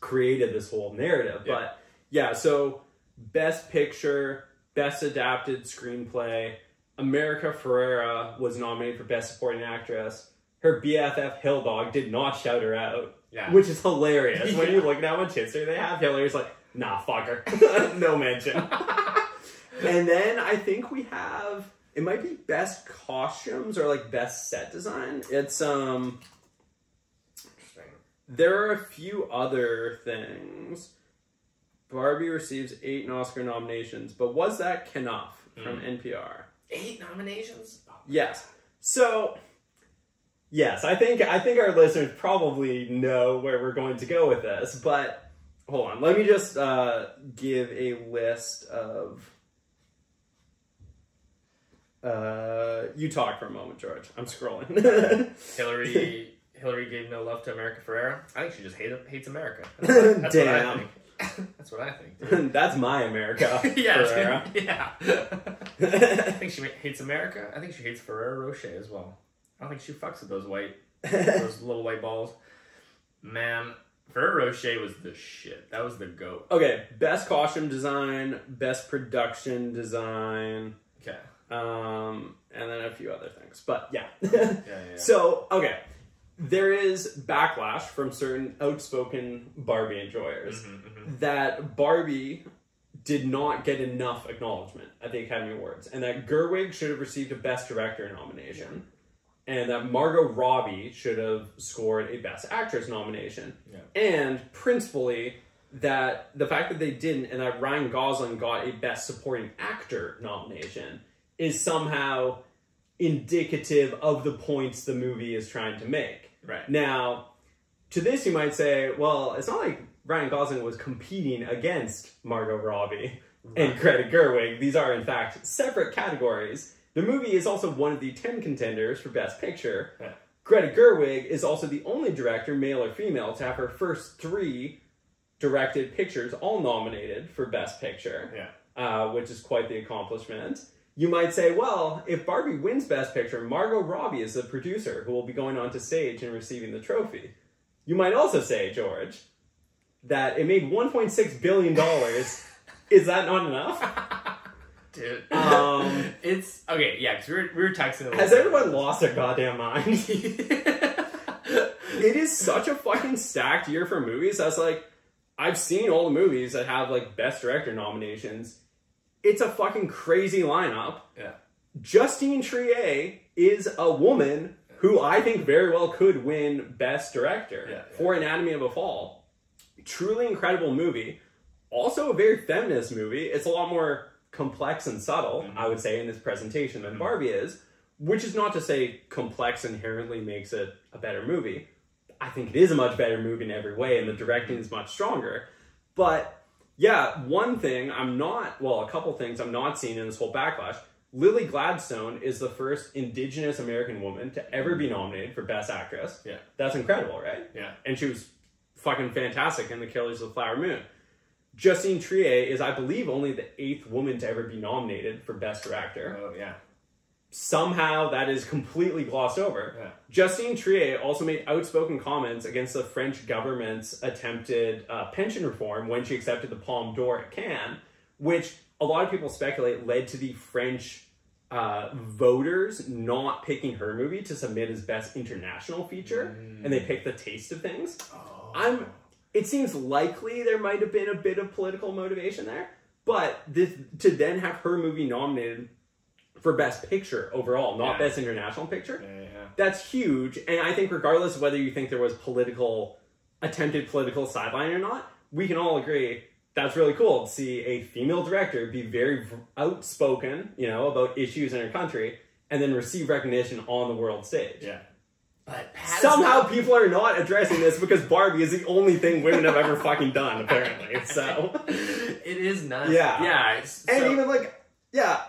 created this whole narrative. Yeah. But yeah, so Best Picture, Best Adapted Screenplay, America Ferrera was nominated for Best Supporting Actress. Her BFF Hill Dog did not shout her out. Yeah. Which is hilarious. When you look at how much history they have, Hillary's like, nah, fuck her. No mention. And then I think we have, it might be Best Costumes or like Best Set Design. It's, Interesting. There are a few other things. Barbie receives 8 Oscar nominations, but was that enough from NPR? 8 nominations? Oh, yes. So... yes, I think our listeners probably know where we're going to go with this, but hold on. Let me just give a list of... you talk for a moment, George. I'm scrolling. Hillary gave no love to America Ferrera. I think she just hates America. That's Damn. what I think. That's what I think. Dude. That's my America. Yeah, yeah. I think she hates America. I think she hates Ferrero Rocher as well. I don't think she fucks with those little white balls. Man, Ferrero Rocher was the shit. That was the GOAT. Okay, Best Costume Design, Best Production Design. Okay. And then a few other things. But yeah. Yeah. So, okay. There is backlash from certain outspoken Barbie enjoyers that Barbie did not get enough acknowledgement at the Academy Awards, and that Gerwig should have received a Best Director nomination. And that Margot Robbie should have scored a Best Actress nomination. Yeah. And principally, that the fact that they didn't, and that Ryan Gosling got a Best Supporting Actor nomination, is somehow indicative of the points the movie is trying to make. Right. Now, to this you might say, well, it's not like Ryan Gosling was competing against Margot Robbie and Greta Gerwig. These are, in fact, separate categories. The movie is also one of the 10 contenders for Best Picture. Yeah. Greta Gerwig is also the only director, male or female, to have her first 3 directed pictures all nominated for Best Picture, which is quite the accomplishment. You might say, well, if Barbie wins Best Picture, Margot Robbie is the producer who will be going on to stage and receiving the trophy. You might also say, George, that it made $1.6 billion. Is that not enough? Dude. It's okay, yeah, because we were texting. Has everyone lost their goddamn mind? It is such a fucking stacked year for movies. That's like, I've seen all the movies that have like Best Director nominations. It's a fucking crazy lineup. Yeah. Justine Triet is a woman who I think very well could win Best Director for Anatomy of a Fall. Truly incredible movie. Also a very feminist movie. It's a lot more complex and subtle, I would say, in this presentation than Barbie is, which is not to say complex inherently makes it a better movie. I think it is a much better movie in every way, and the directing is much stronger. But yeah, a couple things I'm not seeing in this whole backlash. Lily Gladstone is the first Indigenous American woman to ever be nominated for Best Actress. Yeah. That's incredible, right? Yeah. And she was fucking fantastic in The Killers of the Flower Moon. Justine Triet is, I believe, only the 8th woman to ever be nominated for Best Director. Oh, yeah. Somehow that is completely glossed over. Yeah. Justine Triet also made outspoken comments against the French government's attempted pension reform when she accepted the Palme d'Or at Cannes, which a lot of people speculate led to the French voters not picking her movie to submit as Best International Feature, and they picked The Taste of Things. Oh. It seems likely there might have been a bit of political motivation there, but to then have her movie nominated for Best Picture overall, not Best International Picture. That's huge. And I think regardless of whether you think there was attempted political sideline or not, we can all agree that's really cool to see a female director be very outspoken, about issues in her country, and then receive recognition on the world stage. Yeah. But somehow people are not addressing this because Barbie is the only thing women have ever fucking done, apparently. So it is nuts. Yeah. Yeah. And even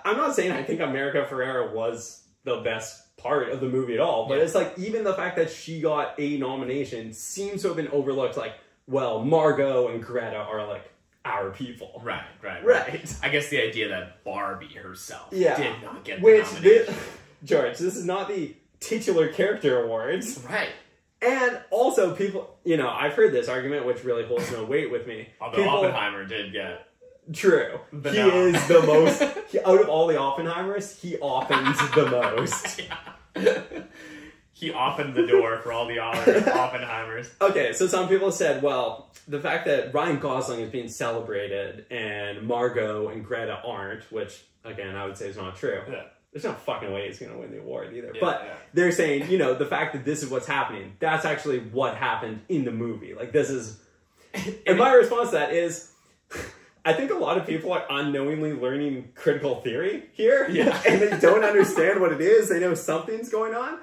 I'm not saying I think America Ferrera was the best part of the movie at all, but it's like even the fact that she got a nomination seems to have been overlooked. Like, well, Margot and Greta are like our people. Right. I guess the idea that Barbie herself did not get the nomination. George, this is not the titular character awards. Right. And also people, I've heard this argument, which really holds no weight with me. Although Oppenheimer did get... True. He is the most... out of all the Oppenheimers, he offends the most. He opened the door for all the other Oppenheimers. Okay, so some people said, well, the fact that Ryan Gosling is being celebrated and Margot and Greta aren't, which, again, I would say is not true. Yeah. There's no fucking way he's going to win the award either. They're saying, the fact that this is what's happening, that's actually what happened in the movie. Like, this is... And my response to that is... I think a lot of people are unknowingly learning critical theory here. Yeah. And they don't understand what it is. They know something's going on.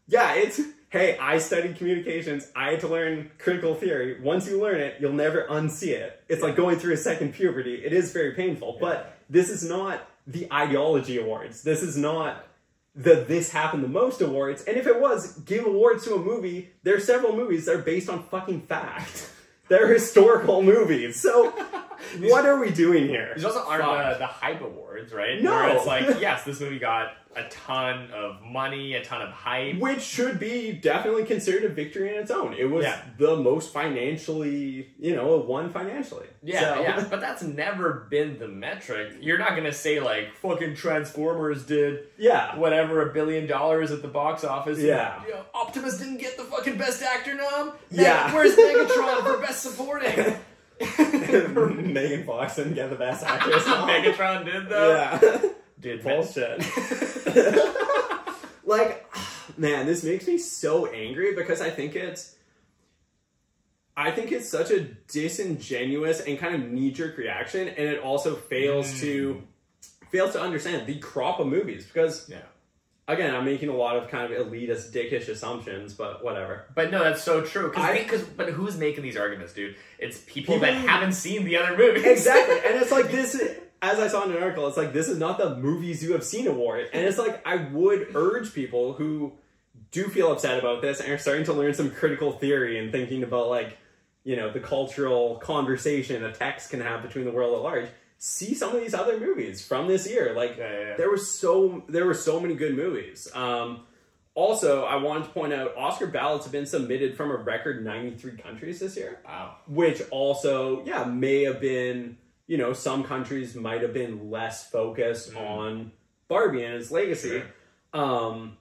Yeah, hey, I studied communications. I had to learn critical theory. Once you learn it, you'll never unsee it. It's like going through a second puberty. It is very painful. But this is not the ideology awards. This is not the This Happened the Most awards. And if it was, give awards to a movie. There are several movies that are based on fucking fact. They're historical movies. So... what are we doing here? These also aren't the hype awards, right? No. Where it's like, yes, this movie got a ton of money, a ton of hype. Which should be definitely considered a victory in its own. It was the most financially, it won financially. Yeah. But that's never been the metric. You're not going to say, like, fucking Transformers did whatever $1 billion at the box office. Yeah. And, Optimus didn't get the fucking Best Actor nom? Yeah. Where's Megatron for Best Supporting? Megan Fox didn't get the Best Actress. Megatron did, though? Yeah. Dude, bullshit. Like, man, this makes me so angry because I think it's such a disingenuous and kind of knee-jerk reaction, and it also fails to understand the crop of movies because again, I'm making a lot of kind of elitist, dickish assumptions, but whatever. But no, that's so true. But who's making these arguments, dude? It's people that haven't seen the other movies. Exactly. And it's like, this is, as I saw in an article, it's like, this is not the movies you have seen award. And it's like, I would urge people who do feel upset about this and are starting to learn some critical theory and thinking about, like, the cultural conversation a text can have between the world at large. See some of these other movies from this year. Like, there were so many good movies. Also, I wanted to point out, Oscar ballots have been submitted from a record 93 countries this year. Wow. Which also, may have been, some countries might have been less focused on Barbie and its legacy. Sure.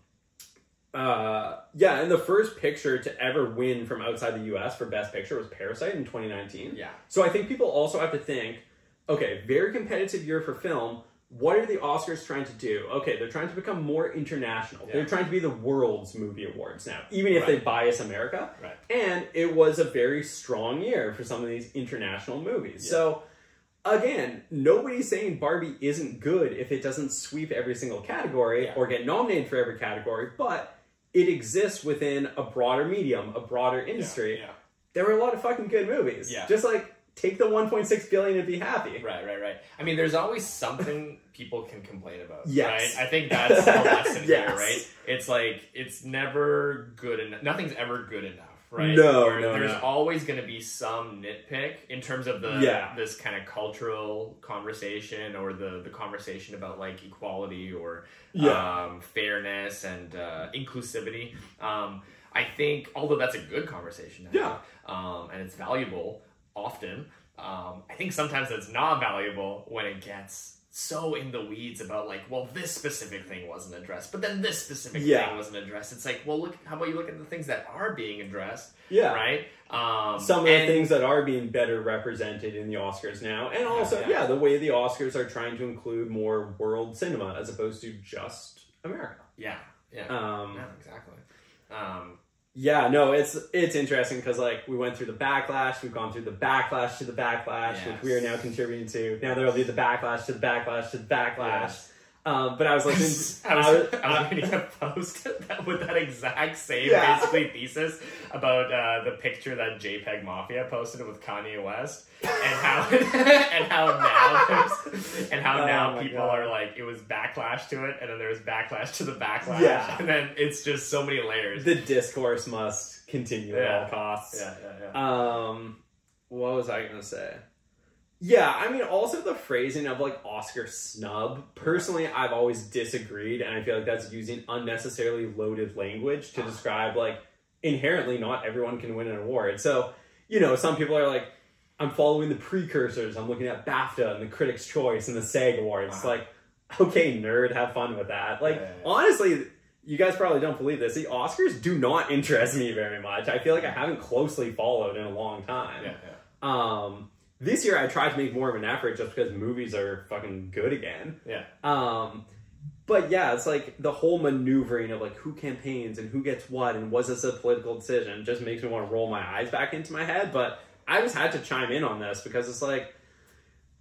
And the first picture to ever win from outside the US for Best Picture was Parasite in 2019. Yeah. So I think people also have to think, okay, very competitive year for film. What are the Oscars trying to do? Okay, they're trying to become more international. Yeah. They're trying to be the world's movie awards now, even if they bias America. Right. And it was a very strong year for some of these international movies. Yeah. So, again, nobody's saying Barbie isn't good if it doesn't sweep every single category or get nominated for every category, but it exists within a broader medium, a broader industry. Yeah. There were a lot of fucking good movies. Yeah. Just like, take the 1.6 billion and be happy. Right. I mean, there's always something people can complain about. Yes. Right? I think that's the lesson here, right? It's like, it's never good enough. Nothing's ever good enough, right? There's always going to be some nitpick in terms of this kind of cultural conversation or the conversation about, like, equality or fairness and inclusivity. I think, although that's a good conversation to have, and it's valuable often, I think sometimes it's not valuable when it gets so in the weeds about like, well, this specific thing wasn't addressed, but then this specific thing wasn't addressed. It's like, well, look, how about you look at the things that are being addressed? Yeah. Right? Some of the things that are being better represented in the Oscars now. And also, the way the Oscars are trying to include more world cinema as opposed to just America. Yeah. Yeah. Exactly. Yeah, no, it's interesting because like we went through the backlash, we've gone through the backlash to the backlash, which we are now contributing to. Now there will be the backlash to the backlash to the backlash. Yes. But I was listening. I was reading a post with that exact same basically thesis about the picture that JPEG Mafia posted with Kanye West, and how now people are like, it was backlash to it, and then there was backlash to the backlash, and then it's just so many layers. The discourse must continue at all costs. What was I gonna say? Yeah, I mean, also the phrasing of, like, Oscar snub. Personally, I've always disagreed, and I feel like that's using unnecessarily loaded language to describe, like, inherently not everyone can win an award. So, you know, some people are like, I'm following the precursors, I'm looking at BAFTA and the Critics' Choice and the SAG Awards. Like, okay, nerd, have fun with that. Like, honestly, you guys probably don't believe this, the Oscars do not interest me very much. I feel like I haven't closely followed in a long time. This year I tried to make more of an effort just because movies are fucking good again. But yeah, it's like the whole maneuvering of like who campaigns and who gets what and was this a political decision just makes me want to roll my eyes back into my head. But I just had to chime in on this because it's like,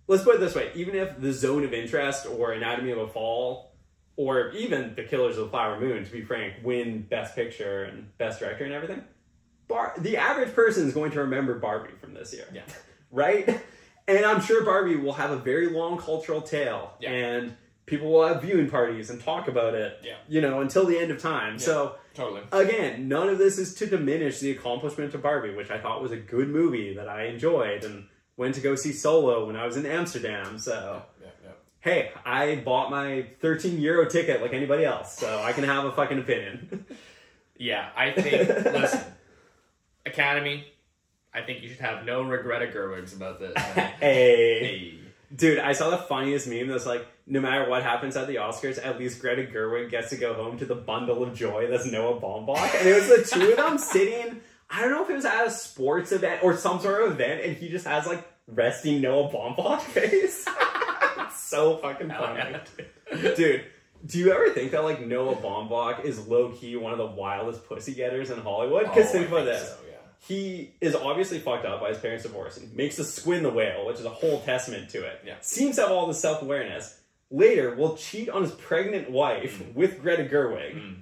let's put it this way, even if The Zone of Interest or Anatomy of a Fall or even The Killers of the Flower Moon, to be frank, win Best Picture and Best Director and everything, the average person is going to remember Barbie from this year. Right? And I'm sure Barbie will have a very long cultural tale, and people will have viewing parties and talk about it, you know, until the end of time. So, again, none of this is to diminish the accomplishment of Barbie, which I thought was a good movie that I enjoyed and went to go see Solo when I was in Amsterdam. So, hey, I bought my €13 ticket like anybody else, so I can have a fucking opinion. I think, listen, Academy, I think you should have no Greta Gerwigs about this. Hey. Dude, I saw the funniest meme that's like, no matter what happens at the Oscars, at least Greta Gerwig gets to go home to the bundle of joy that's Noah Baumbach. And it was the two of them sitting, I don't know if it was at a sports event or some sort of event, and he just has like resting Noah Baumbach face. It's so fucking funny. Dude, do you ever think that like Noah Baumbach is low-key one of the wildest pussy getters in Hollywood? Because think about this. He is obviously fucked up by his parents' divorcing. Makes a Squin the whale, which is a whole testament to it. Seems to have all the self-awareness. Later, will cheat on his pregnant wife with Greta Gerwig.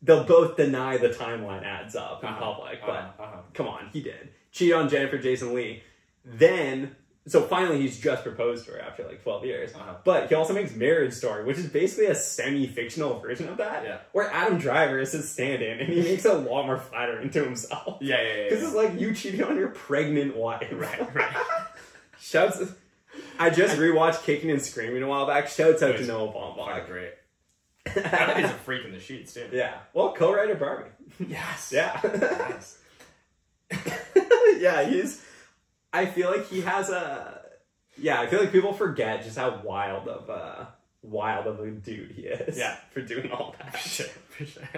They'll both deny the timeline adds up in public. But come on, he did. Cheat on Jennifer Jason Leigh. Then... So finally, he's just proposed to her after like 12 years. But he also makes Marriage Story, which is basically a semi-fictional version of that. Where Adam Driver is his stand-in, and he makes it a lot more flattering to himself. Because it's like, you cheating on your pregnant wife. Right. Shouts... I just rewatched Kicking and Screaming a while back. Shouts out to Noah Baumbach. Great. I think he's a freak in the sheets, too. Well, co-writer Barbie. Yes. He's... I feel like he has a... Yeah, I feel like people forget just how wild of a dude he is. For doing all that. For sure.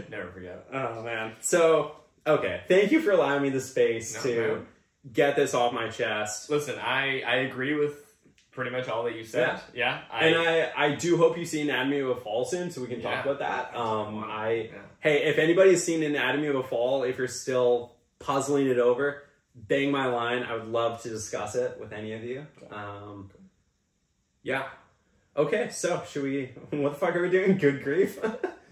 Never forget. Oh, man. So, okay. Thank you for allowing me the space to get this off my chest. Listen, I agree with pretty much all that you said. I do hope you see Anatomy of a Fall soon, so we can talk about that. Hey, if anybody's seen Anatomy of a Fall, if you're still puzzling it over... Bang my line. I would love to discuss it with any of you. Okay, so should we... What the fuck are we doing? Good grief?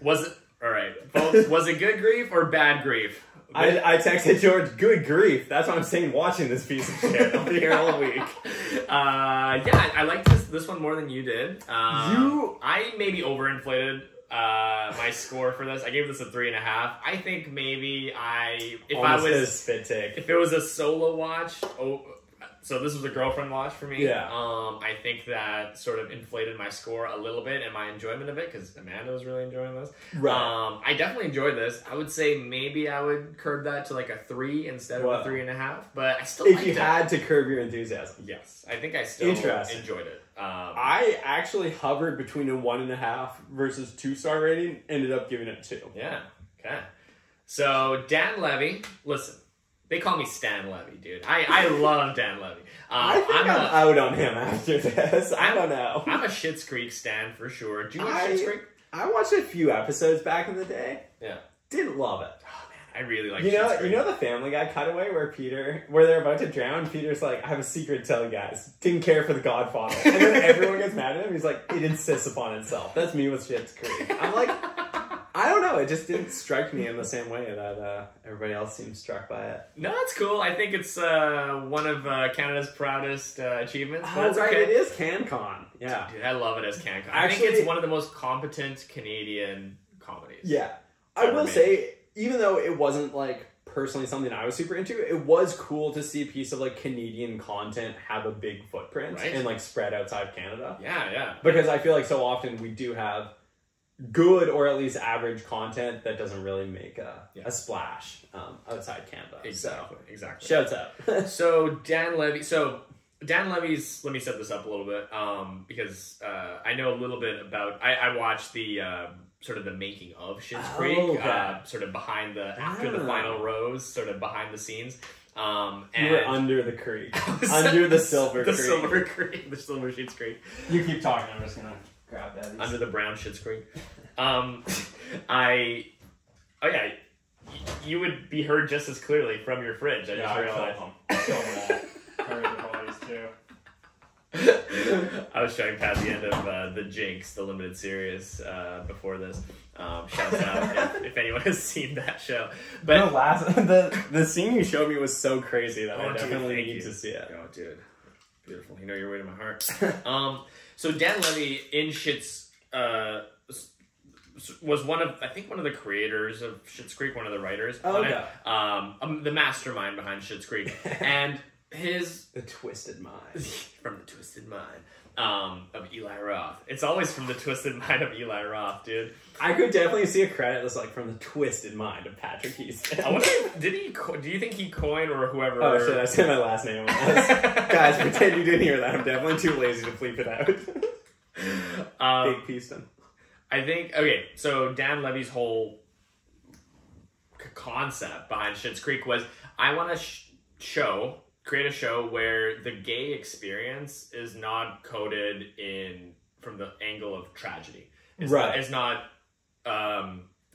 Was it... Alright. Folks, was it good grief or bad grief? I texted George, good grief. That's what I'm saying watching this piece of shit. I'll be here all week. I liked this one more than you did. I maybe overinflated my score for this. I gave this a 3.5. I think maybe if it was a solo watch, so this was a girlfriend watch for me. Yeah. I think that sort of inflated my score a little bit and my enjoyment of it because Amanda was really enjoying this. Right. I definitely enjoyed this. I would say maybe I would curb that to like a 3 instead of a 3.5, but I still if you had to curb your enthusiasm. Yes, I think I still enjoyed it. I actually hovered between a 1.5 versus 2-star rating. Ended up giving it 2. Yeah. Okay. So Dan Levy, listen. They call me Stan Levy, dude. I love Dan Levy. I think I'm out on him after this. I don't know. I'm a Schitt's Creek stan for sure. Do you watch Schitt's Creek? I watched a few episodes back in the day. Yeah. Didn't love it. Oh man, I really like Schitt's Creek. You know the Family Guy cutaway where they're about to drown? Peter's like, I have a secret to tell you guys. Didn't care for the Godfather. And then everyone gets mad at him. He's like, it insists upon itself. That's me with Schitt's Creek. I'm like, I don't know. It just didn't strike me in the same way that everybody else seems struck by it. No, that's cool. I think it's one of Canada's proudest achievements. But it's right. Okay. It is CanCon. Yeah. Dude, I love it as CanCon. Actually, I think it's one of the most competent Canadian comedies. Yeah. I will say, even though it wasn't like personally something I was super into, it was cool to see a piece of like Canadian content have a big footprint and like spread outside Canada. Yeah. Because I feel like so often we do have good or at least average content that doesn't really make a splash outside Canada. Exactly. Shouts out. So Dan Levy's, let me set this up a little bit because I know a little bit about, I watched the sort of the making of Schitt's Creek, sort of behind after the final rose, sort of behind the scenes. And you were under the creek. Under the silver creek. The silver creek. The silver Schitt's Creek. You keep talking, I'm just gonna grab that. Under the brown Schitt's Creek. You would be heard just as clearly from your fridge. I just realized. Heard the boys too. I was showing Pat the end of The Jinx, the limited series, before this. Shouts out if anyone has seen that show. But the scene you showed me was so crazy that I definitely need to see it. Oh, dude. Beautiful. You know your way to my heart. So Dan Levy in Schitt's was one of the creators of Schitt's Creek, one of the writers on it. The mastermind behind Schitt's Creek. And the twisted mind. From the twisted mind of Eli Roth. It's always from the twisted mind of Eli Roth, dude. I could definitely see a credit that's like from the twisted mind of Patrick Easton. I wonder, do you think he coined or whoever? Oh shit, I said my last name on this. Guys, pretend you didn't hear that. I'm definitely too lazy to bleep it out. Big Peaston. I think, so Dan Levy's whole concept behind Schitt's Creek was, I want to create a show where the gay experience is not coded from the angle of tragedy. It's not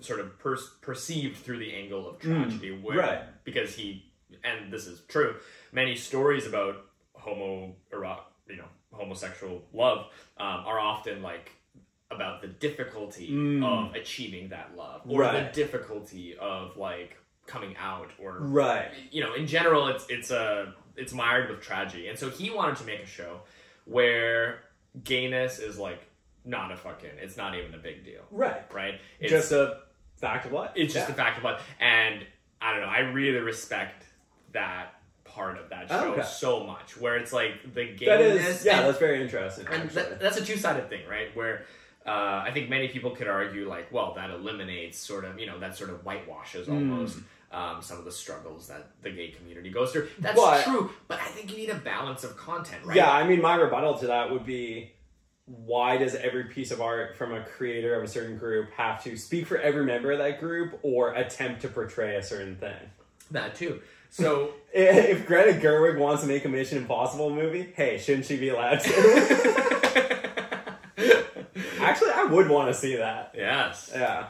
sort of perceived through the angle of tragedy. Because and this is true, many stories about homosexual love are often like about the difficulty of achieving that love, or the difficulty of like coming out, or in general it's mired with tragedy. And so he wanted to make a show where gayness is like not it's not even a big deal, right? It's just a fact of life. It's just a fact of life. And I don't know, I really respect that part of that show so much, where it's like the gayness. That's very interesting. And that's a two-sided thing, right? Where I think many people could argue like, well, that eliminates sort of, that sort of whitewashes almost some of the struggles that the gay community goes through. That's true, but I think you need a balance of content, right? Yeah, I mean, my rebuttal to that would be, why does every piece of art from a creator of a certain group have to speak for every member of that group or attempt to portray a certain thing? That too. So if Greta Gerwig wants to make a Mission Impossible movie, hey, shouldn't she be allowed to? Actually, I would want to see that. Yes. Yeah.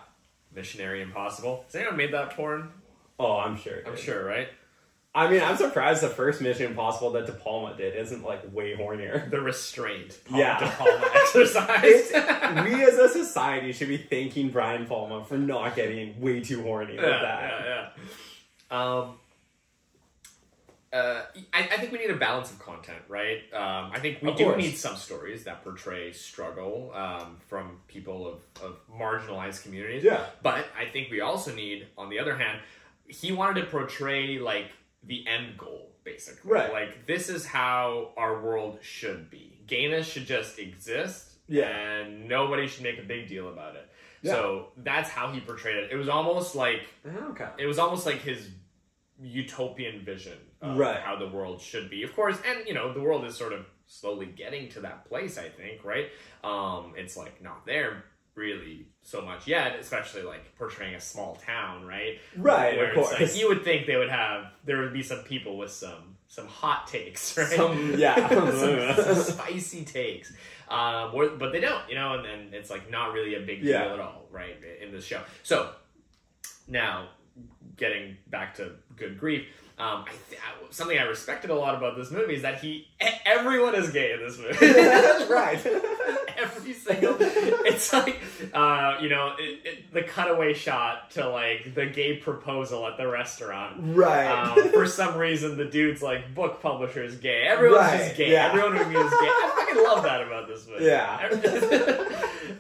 Missionary Impossible. Has anyone made that porn? Oh, I'm sure. I'm sure, right? I mean, I'm surprised the first Mission Impossible that De Palma did isn't like way hornier. The restraint De Palma exercise. We as a society should be thanking Brian Palma for not getting way too horny with that. I think we need a balance of content, right? I think we do need some stories that portray struggle from people of marginalized communities. Yeah. But I think we also need, on the other hand, he wanted to portray like the end goal, basically. Right. Like, this is how our world should be. Gayness should just exist, and nobody should make a big deal about it. Yeah. So that's how he portrayed it. It was almost like his utopian vision of how the world should be. Of course, and, you know, the world is sort of slowly getting to that place, I think, right? It's, like, not there really so much yet, especially, like, portraying a small town, right? Right, where of course. Like, you would think there would be some people with some hot takes, right? some spicy takes. But they don't, you know, and then it's, like, not really a big deal at all, right, in this show. So, now, getting back to Good Grief, something I respected a lot about this movie is that everyone is gay in this movie. Right. Every single, it's like, you know, the cutaway shot to, like, the gay proposal at the restaurant. Right. For some reason, the dude's, like, book publisher is gay. Everyone's just gay. Yeah. Everyone with me is gay. I fucking love that about this movie. Yeah.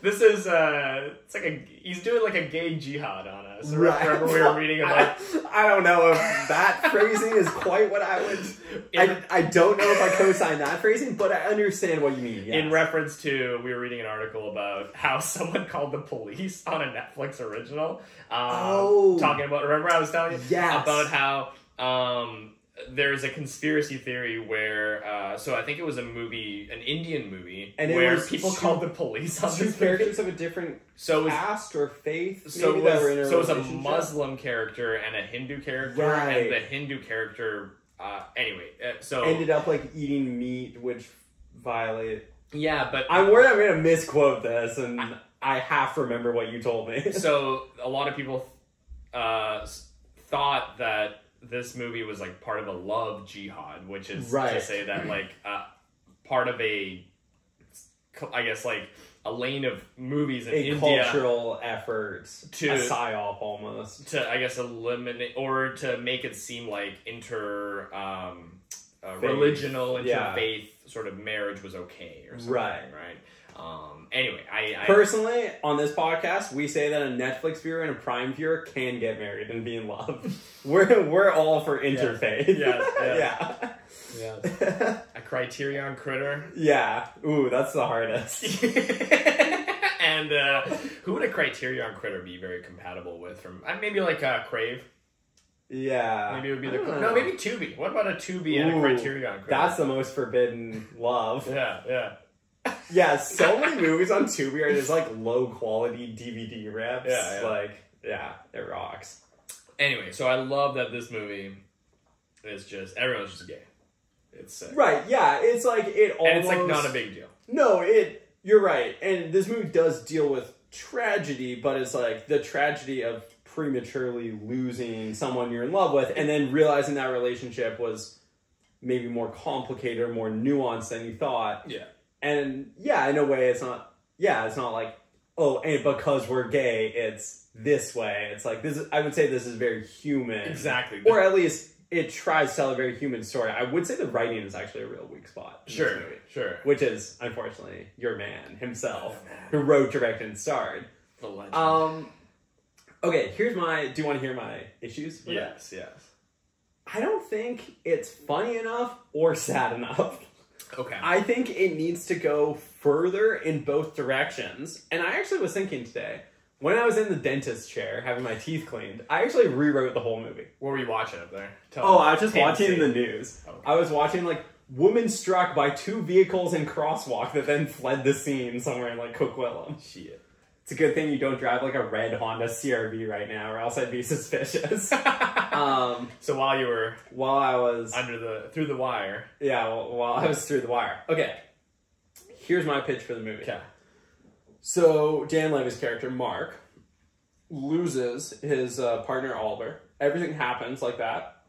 This is, it's like he's doing, like, a gay jihad on us. Right. Remember we were reading about... I don't know if that phrasing is quite what I would... I don't know if I co-sign that phrasing, but I understand what you mean. Yes. In reference to, we were reading an article about how someone called the police on a Netflix original. Talking about, remember I was telling you? Yes. About how there's a conspiracy theory where, so I think it was an Indian movie, and where people called the police on two characters of a different caste or faith. So it was a Muslim character and a Hindu character, and the Hindu character... anyway, so... ended up, like, eating meat, which violated... Yeah, but... I'm worried I'm going to misquote this, and I have to remember what you told me. So, a lot of people thought that this movie was, like, part of a love jihad, which is to say that, like, part of a... I guess, like, a lane of movies in India... cultural effort. To... a psyop, almost. To, I guess, eliminate... Or to make it seem like religional, interfaith sort of marriage was okay or something, right? Anyway, I... Personally, on this podcast, we say that a Netflix viewer and a Prime viewer can get married and be in love. We're all for interfaith. Yeah. A Criterion critter. Yeah. Ooh, that's the hardest. And who would a Criterion critter be very compatible with? From maybe like Crave. Yeah. Maybe it would be maybe Tubi. What about a Tubi and a Criterion critter? That's the most forbidden love. Yeah. Yeah, so many movies on Tubi are just like low quality DVD rips. Yeah, it rocks. Anyway, so I love that this movie is just everyone's just gay. It's sick. Right, yeah. It's like it almost... And it's like not a big deal. No, you're right. And this movie does deal with tragedy, but it's like the tragedy of prematurely losing someone you're in love with and then realizing that relationship was maybe more complicated or more nuanced than you thought. Yeah. And yeah, in a way it's not like, oh, and because we're gay, it's this way. It's like, I would say this is very human. Exactly. Or at least it tries to tell a very human story. I would say the writing is actually a real weak spot. Sure. Which is, unfortunately, your man himself, who wrote, directed, and starred. The legend. Okay, do you want to hear my issues? Yes. I don't think it's funny enough or sad enough. Okay. I think it needs to go further in both directions. And I actually was thinking today, when I was in the dentist chair having my teeth cleaned, I actually rewrote the whole movie. What were you watching up there? I was just watching the news. Okay. I was watching, like, woman struck by 2 vehicles in crosswalk that then fled the scene somewhere in, like, Coquitlam. Shit. It's a good thing you don't drive, like, a red Honda CR-V right now, or else I'd be suspicious. So while I was... through the wire. Yeah, while I was through the wire. Okay. Here's my pitch for the movie. Okay. So, Dan Levy's character, Mark, loses his partner, Oliver. Everything happens like that.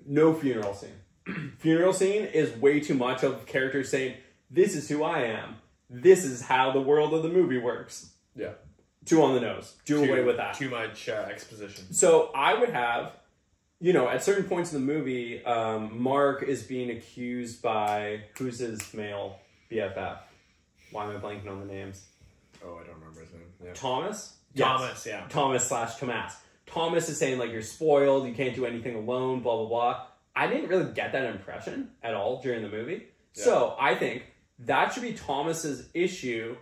No funeral scene. Funeral scene is way too much of characters saying, this is who I am. This is how the world of the movie works. Yeah. Too on the nose. Do away with that. Too much exposition. So I would have, at certain points in the movie, Mark is being accused by, who's his male BFF? Why am I blanking on the names? Oh, I don't remember his name. Yeah. Thomas? Thomas, yeah. Thomas/Tomas. Thomas is saying, like, you're spoiled, you can't do anything alone, blah, blah, blah. I didn't really get that impression at all during the movie. Yeah. So I think that should be Thomas's issue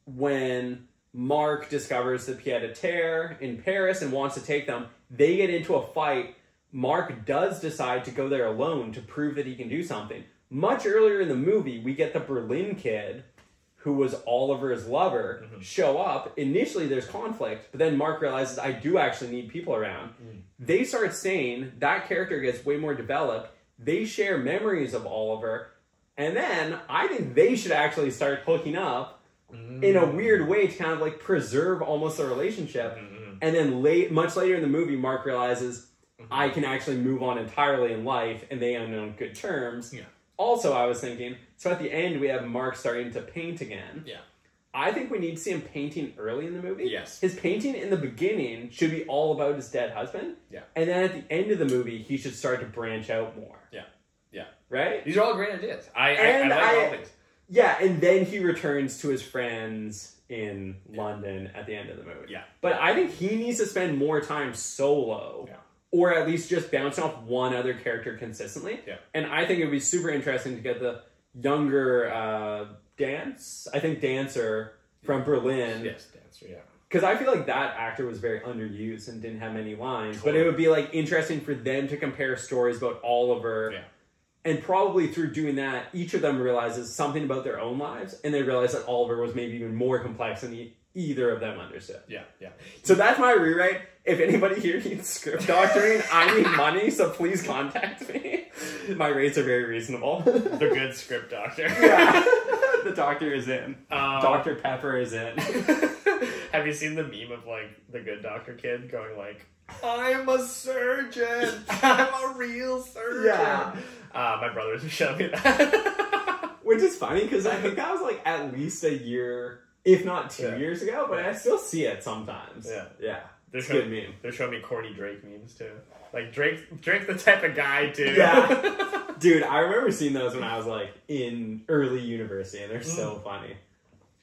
when Mark discovers the pied-à-terre in Paris and wants to take them. They get into a fight. Mark does decide to go there alone to prove that he can do something. Much earlier in the movie, we get the Berlin kid, who was Oliver's lover, show up. Initially, there's conflict, but then Mark realizes, I do actually need people around. They start saying, that character gets way more developed. They share memories of Oliver. And then, I think they should actually start hooking up in a weird way to kind of like preserve almost a relationship. And then much later in the movie, Mark realizes, I can actually move on entirely in life, and they end on good terms. Yeah. Also, I was thinking, so at the end, we have Mark starting to paint again. Yeah. I think we need to see him painting early in the movie. Yes. His painting in the beginning should be all about his dead husband. Yeah. And then at the end of the movie, he should start to branch out more. Yeah. Yeah. Right? These are all great ideas. I like all these. Yeah, and then he returns to his friends in London at the end of the movie. Yeah. But I think he needs to spend more time solo. Yeah. Or at least just bouncing off one other character consistently. Yeah. And I think it would be super interesting to get the younger Dancer from Berlin. Yes, Dancer, yeah. Because I feel like that actor was very underused and didn't have many lines. Totally. But it would be like interesting for them to compare stories about Oliver. Yeah. And probably through doing that, each of them realizes something about their own lives. And they realize that Oliver was maybe even more complex than either of them understood. Yeah, yeah. So that's my rewrite. If anybody here needs script doctoring, I need money, so please contact me. My rates are very reasonable. The good script doctor. Yeah. The doctor is in. Dr. Pepper is in. Have you seen the meme of, like, the good doctor kid going, like, I'm a surgeon. I'm a real surgeon. Yeah. My brothers have shown me that. Which is funny, because I think that was, like, at least a year, if not 2 years ago, but I still see it sometimes. Yeah. Yeah. It's a good meme. They're showing me corny Drake memes, too. Like, Drake's the type of guy, too. Yeah. Dude, I remember seeing those when I was, like, in early university, and they're so funny.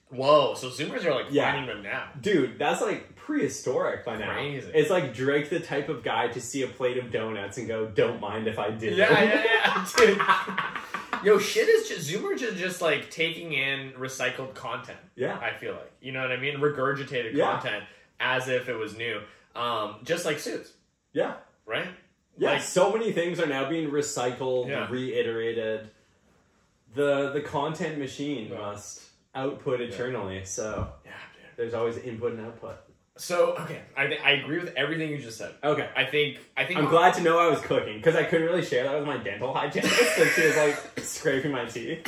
Whoa, so Zoomers are, like, finding them now. Dude, that's, like, prehistoric by now. Crazy. It's like Drake the type of guy to see a plate of donuts and go, don't mind if I do. Yeah, dude. Yo, shit is just, Zoomers are just, like, taking in recycled content. Yeah. I feel like. You know what I mean? Regurgitated content as if it was new. Just like Suits. Yeah. Right? Yeah, like, so many things are now being recycled, reiterated. The content machine must output eternally, so there's always input and output. So, okay, I agree with everything you just said. Okay. I think I'm glad to know I was cooking, because I couldn't really share that with my dental hygienist, and she was, like, scraping my teeth.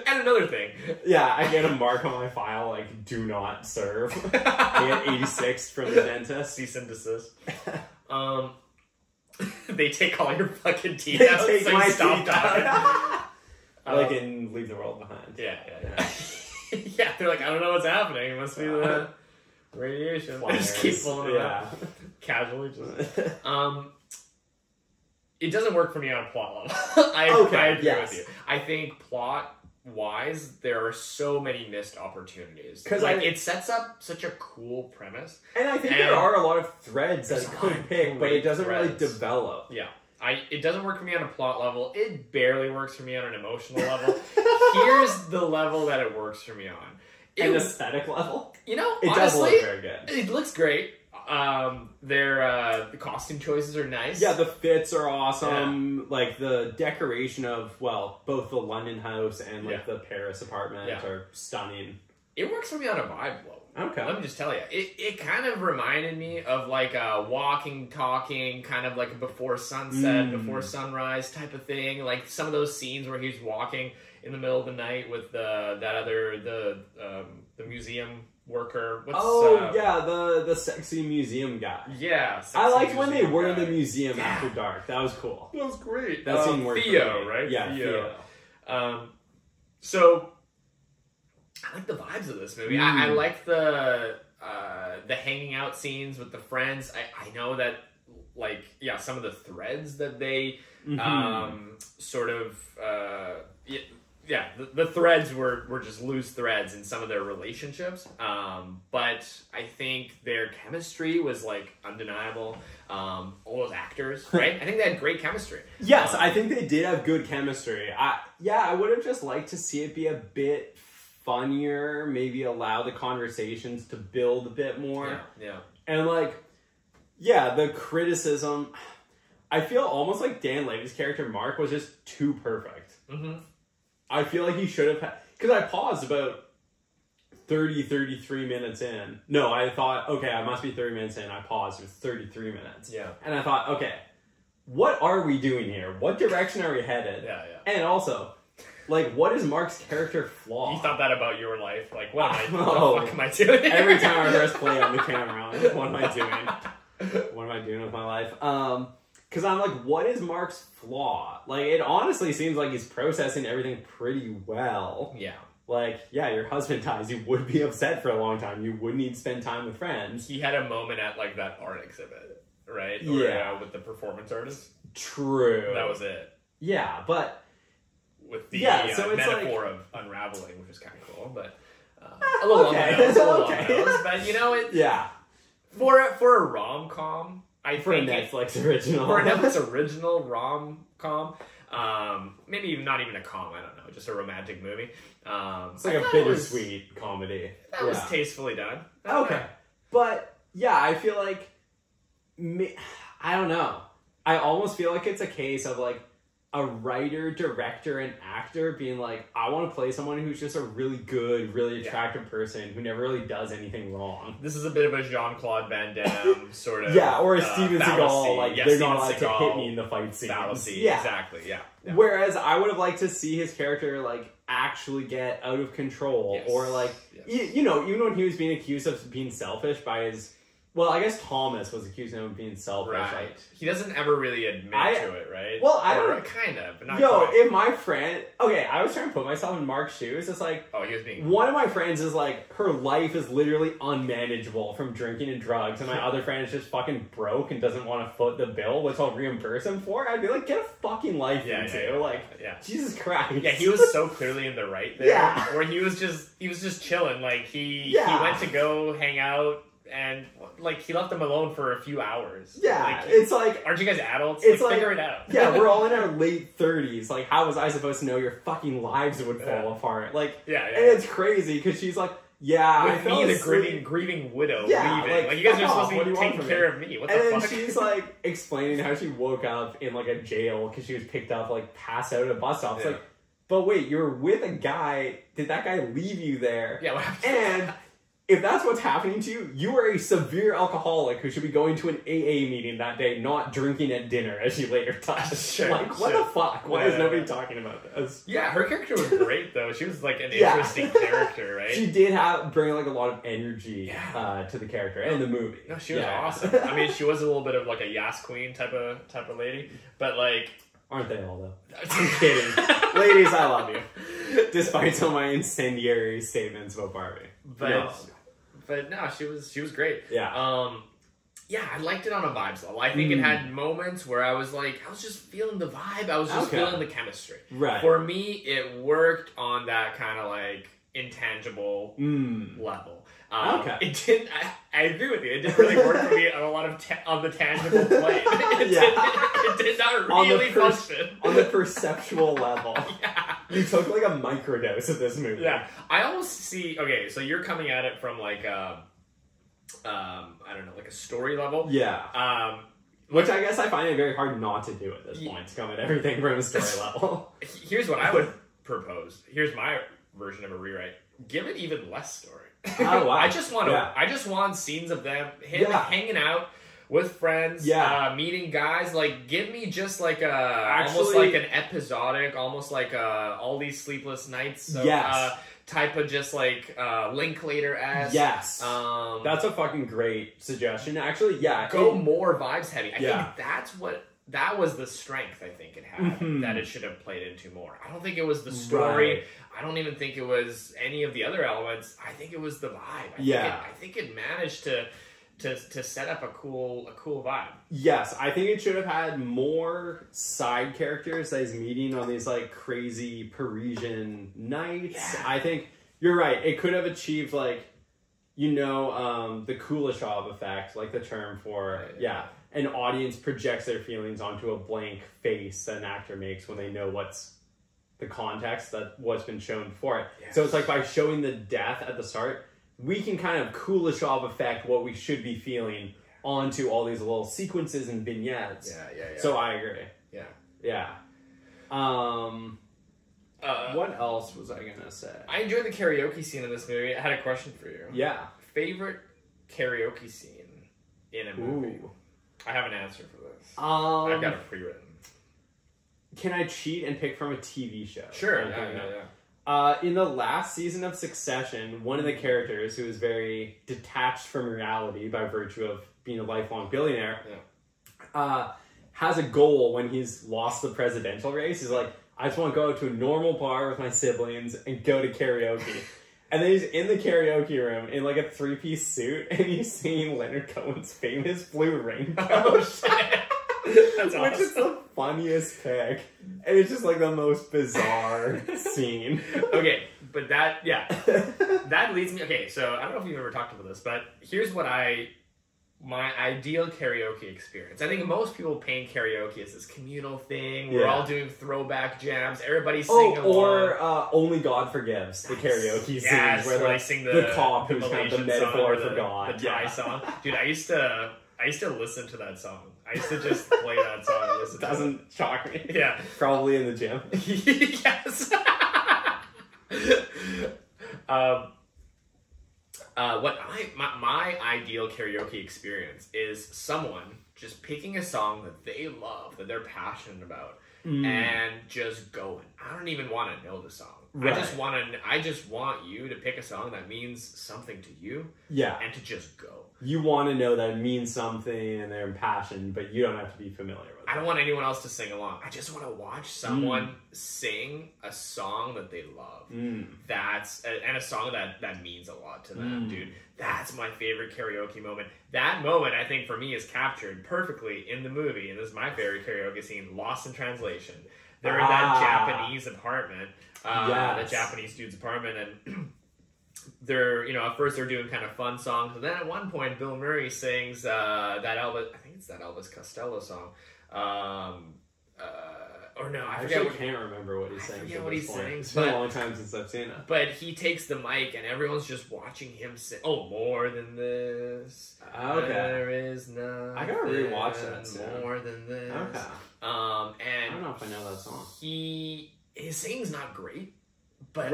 And another thing. Yeah, I get a mark on my file, like, do not serve. I get 86 from the dentist. Cease and desist. They take all your fucking teeth they out, take so my you stop teeth talking. Like in Leave the World Behind. Yeah. Yeah, they're like, I don't know what's happening. It must be the radiation. They just keep pulling it out. Casually, just... It doesn't work for me on a plot level. I agree with you. I think plot-wise, there are so many missed opportunities. Because it sets up such a cool premise. And I think there are a lot of threads that it could pick, but it doesn't really develop. Yeah. It doesn't work for me on a plot level. It barely works for me on an emotional level. Here's the level that it works for me on. An aesthetic level? You know, it honestly, does look very good. It looks great. The costume choices are nice. Yeah, the fits are awesome. Yeah. Like the decoration of both the London house and like the Paris apartment are stunning. It works for me on a vibe level. Okay. Let me just tell you. It kind of reminded me of like a walking, talking, kind of like a before sunset, before sunrise type of thing. Like some of those scenes where he's walking in the middle of the night with the museum worker. The sexy museum guy. Yeah. I liked when they were in the museum after dark. That was cool. That was great. That scene worked Theo, right? Yeah, Theo. So I like the vibes of this movie. I like the hanging out scenes with the friends. I know that some of the threads that they yeah, the threads were just loose threads in some of their relationships. But I think their chemistry was like undeniable. All those actors, right? I think they had great chemistry. Yes, I think they did have good chemistry. I would have just liked to see it be a bit funnier, maybe allow the conversations to build a bit more. Yeah. And like, yeah, the criticism, I feel almost like Dan Levy's character Mark was just too perfect. Mm-hmm. I feel like he should have had, because I paused about 33 minutes in. No, I thought, okay, I must be 30 minutes in. I paused, it was 33 minutes. Yeah. And I thought, okay, what are we doing here? What direction are we headed? Yeah. And also, like, what is Mark's character flaw? You thought that about your life? Like, what the fuck am I doing? Every time I press play on the camera, I'm like, what am I doing? What am I doing with my life? Because I'm like, what is Mark's flaw? Like, it honestly seems like he's processing everything pretty well. Yeah. Like, yeah, your husband dies. You would be upset for a long time. You would need to spend time with friends. He had a moment at, like, that art exhibit, right? Yeah. Or, with the performance artist. True. That was it. Yeah, but... With the so it's metaphor of unraveling, which is kind of cool, but... a little on the nose, but, you know, it... Yeah. For a rom-com, For a Netflix original. For a Netflix original rom-com, maybe even not even a com, I don't know, just a romantic movie. It's like a bittersweet comedy. That was tastefully done. Okay. But, yeah, I feel like... I don't know. I almost feel like it's a case of, like, a writer, director, and actor being like, I want to play someone who's just a really good, really attractive person who never really does anything wrong. This is a bit of a Jean-Claude Van Damme sort of... Yeah, or a Steven Seagal, like, they're Steven not allowed to Seagal hit me in the fight scene. Fallacy, yeah. Exactly, yeah. Whereas I would have liked to see his character, like, actually get out of control. Yes. Or, like, you know, even when he was being accused of being selfish by his... Well, I guess Thomas was accused of being selfish. Right. Like, he doesn't ever really admit to it, right? Well, I don't... Kind of, but not Yo, quite. if my friend... Okay, I was trying to put myself in Mark's shoes. It's like... Oh, he was being... One of my friends is like, her life is literally unmanageable from drinking and drugs, and my other friend is just fucking broke and doesn't want to foot the bill, which I'll reimburse him for. I'd be like, get a fucking life, Jesus Christ. Yeah, he was so clearly in the right there. Yeah. Where he was just chilling. Like, he went to go hang out, and, like, he left them alone for a few hours. Yeah, like, it's like... Aren't you guys adults? It's like... Figure it out. Yeah, we're all in our late 30s. Like, how was I supposed to know your fucking lives would fall apart? Like, and it's crazy, because she's like, with me, the grieving widow, leaving. Like, you guys are supposed to be taking care of me. What the fuck? And then she's, like, explaining how she woke up in, like, a jail, because she was picked up, like, passed out at a bus stop. It's like, but wait, you were with a guy. Did that guy leave you there? Yeah, what happened? And... if that's what's happening to you, you are a severe alcoholic who should be going to an AA meeting that day, not drinking at dinner, as she later touched. What the fuck? Why is nobody talking about this? Yeah, her character was great, though. She was, like, an interesting character, right? She did bring, like, a lot of energy to the character and the movie. No, she was awesome. I mean, she was a little bit of, like, a Yas Queen type of lady, but, like... Aren't they all, though? I'm kidding. Ladies, I love you. Despite some of my incendiary statements about Barbie. But no, she was great. Yeah. I liked it on a vibes level. I think it had moments where I was just feeling the vibe. I was just feeling the chemistry. Right. For me, it worked on that kind of, like, intangible level. It didn't. I agree with you. It didn't really work for me on a lot of on the tangible plane. It did not really function on the perceptual level. You took like a microdose of this movie. Yeah, I almost see. Okay, so you're coming at it from like I don't know, like a story level. Yeah. Which I guess I find it very hard not to do at this point, to come at everything from a story level. Here's what I would propose. Here's my version of a rewrite. Give it even less story. Oh, wow. I just want scenes of him hanging out with friends, meeting guys. Like, give me just like almost like an episodic, almost like all these sleepless nights. So, type of just like Linklater-esque. Yes. That's a fucking great suggestion. Actually, go more vibes heavy. I think that was the strength I think it had that it should have played into more. I don't think it was the story. Right. I don't even think it was any of the other elements. I think it was the vibe. I think it managed to to set up a cool vibe. Yes, I think it should have had more side characters that he's meeting on these like crazy Parisian nights. Yeah. I think you're right. It could have achieved like, the Kuleshov effect, like the term for an audience projects their feelings onto a blank face that an actor makes when they know what's the context that what's been shown for it. Yes. So it's like by showing the death at the start, we can kind of Kuleshov effect what we should be feeling onto all these little sequences and vignettes. Yeah. So I agree. Yeah. What else was I gonna say? I enjoyed the karaoke scene in this movie. I had a question for you. Yeah. Favorite karaoke scene in a movie? Ooh. I have an answer for this. I've got it pre-written. Can I cheat and pick from a TV show? Sure. In the last season of Succession, one of the characters who is very detached from reality by virtue of being a lifelong billionaire, has a goal when he's lost the presidential race. He's like, I just want to go to a normal bar with my siblings and go to karaoke. And then he's in the karaoke room in like a 3-piece suit and he's singing Leonard Cohen's famous Blue Rainbow. Oh, shit. That's awesome. Which is the funniest pick. And it's just like the most bizarre scene. Okay, but that leads me... Okay, so I don't know if you've ever talked about this, but here's what my ideal karaoke experience. I think most people paint karaoke as this communal thing. We're all doing throwback jams. Everybody's singing along. Or Only God Forgives, the karaoke scene where they sing the cop who's kind of the metaphor for God. The Thai song. Dude, I used to listen to that song. I used to just play that song and listen to it. Doesn't shock me. Yeah. Probably in the gym. Yes. My ideal karaoke experience is someone just picking a song that they love, that they're passionate about, and just going. I don't even want to know the song. Right. I just want you to pick a song that means something to you. Yeah. And to just go. You want to know that it means something and they're impassioned, but you don't have to be familiar with it. I don't want anyone else to sing along. I just want to watch someone sing a song that they love. And a song that means a lot to them, dude. That's my favorite karaoke moment. That moment, I think, for me, is captured perfectly in the movie. And this is my favorite karaoke scene, Lost in Translation. They're in that Japanese apartment, the Japanese dude's apartment, and they're, at first they're doing kind of fun songs, and then at one point Bill Murray sings that Elvis Costello song. Or no, I can't remember what he's saying. I forget what he sings. It's been a long time since I've seen it. But he takes the mic and everyone's just watching him sing. Oh, more than this. Okay. There is nothing. I gotta rewatch that soon. More than this. Okay. And I don't know if I know that song. His singing's not great, but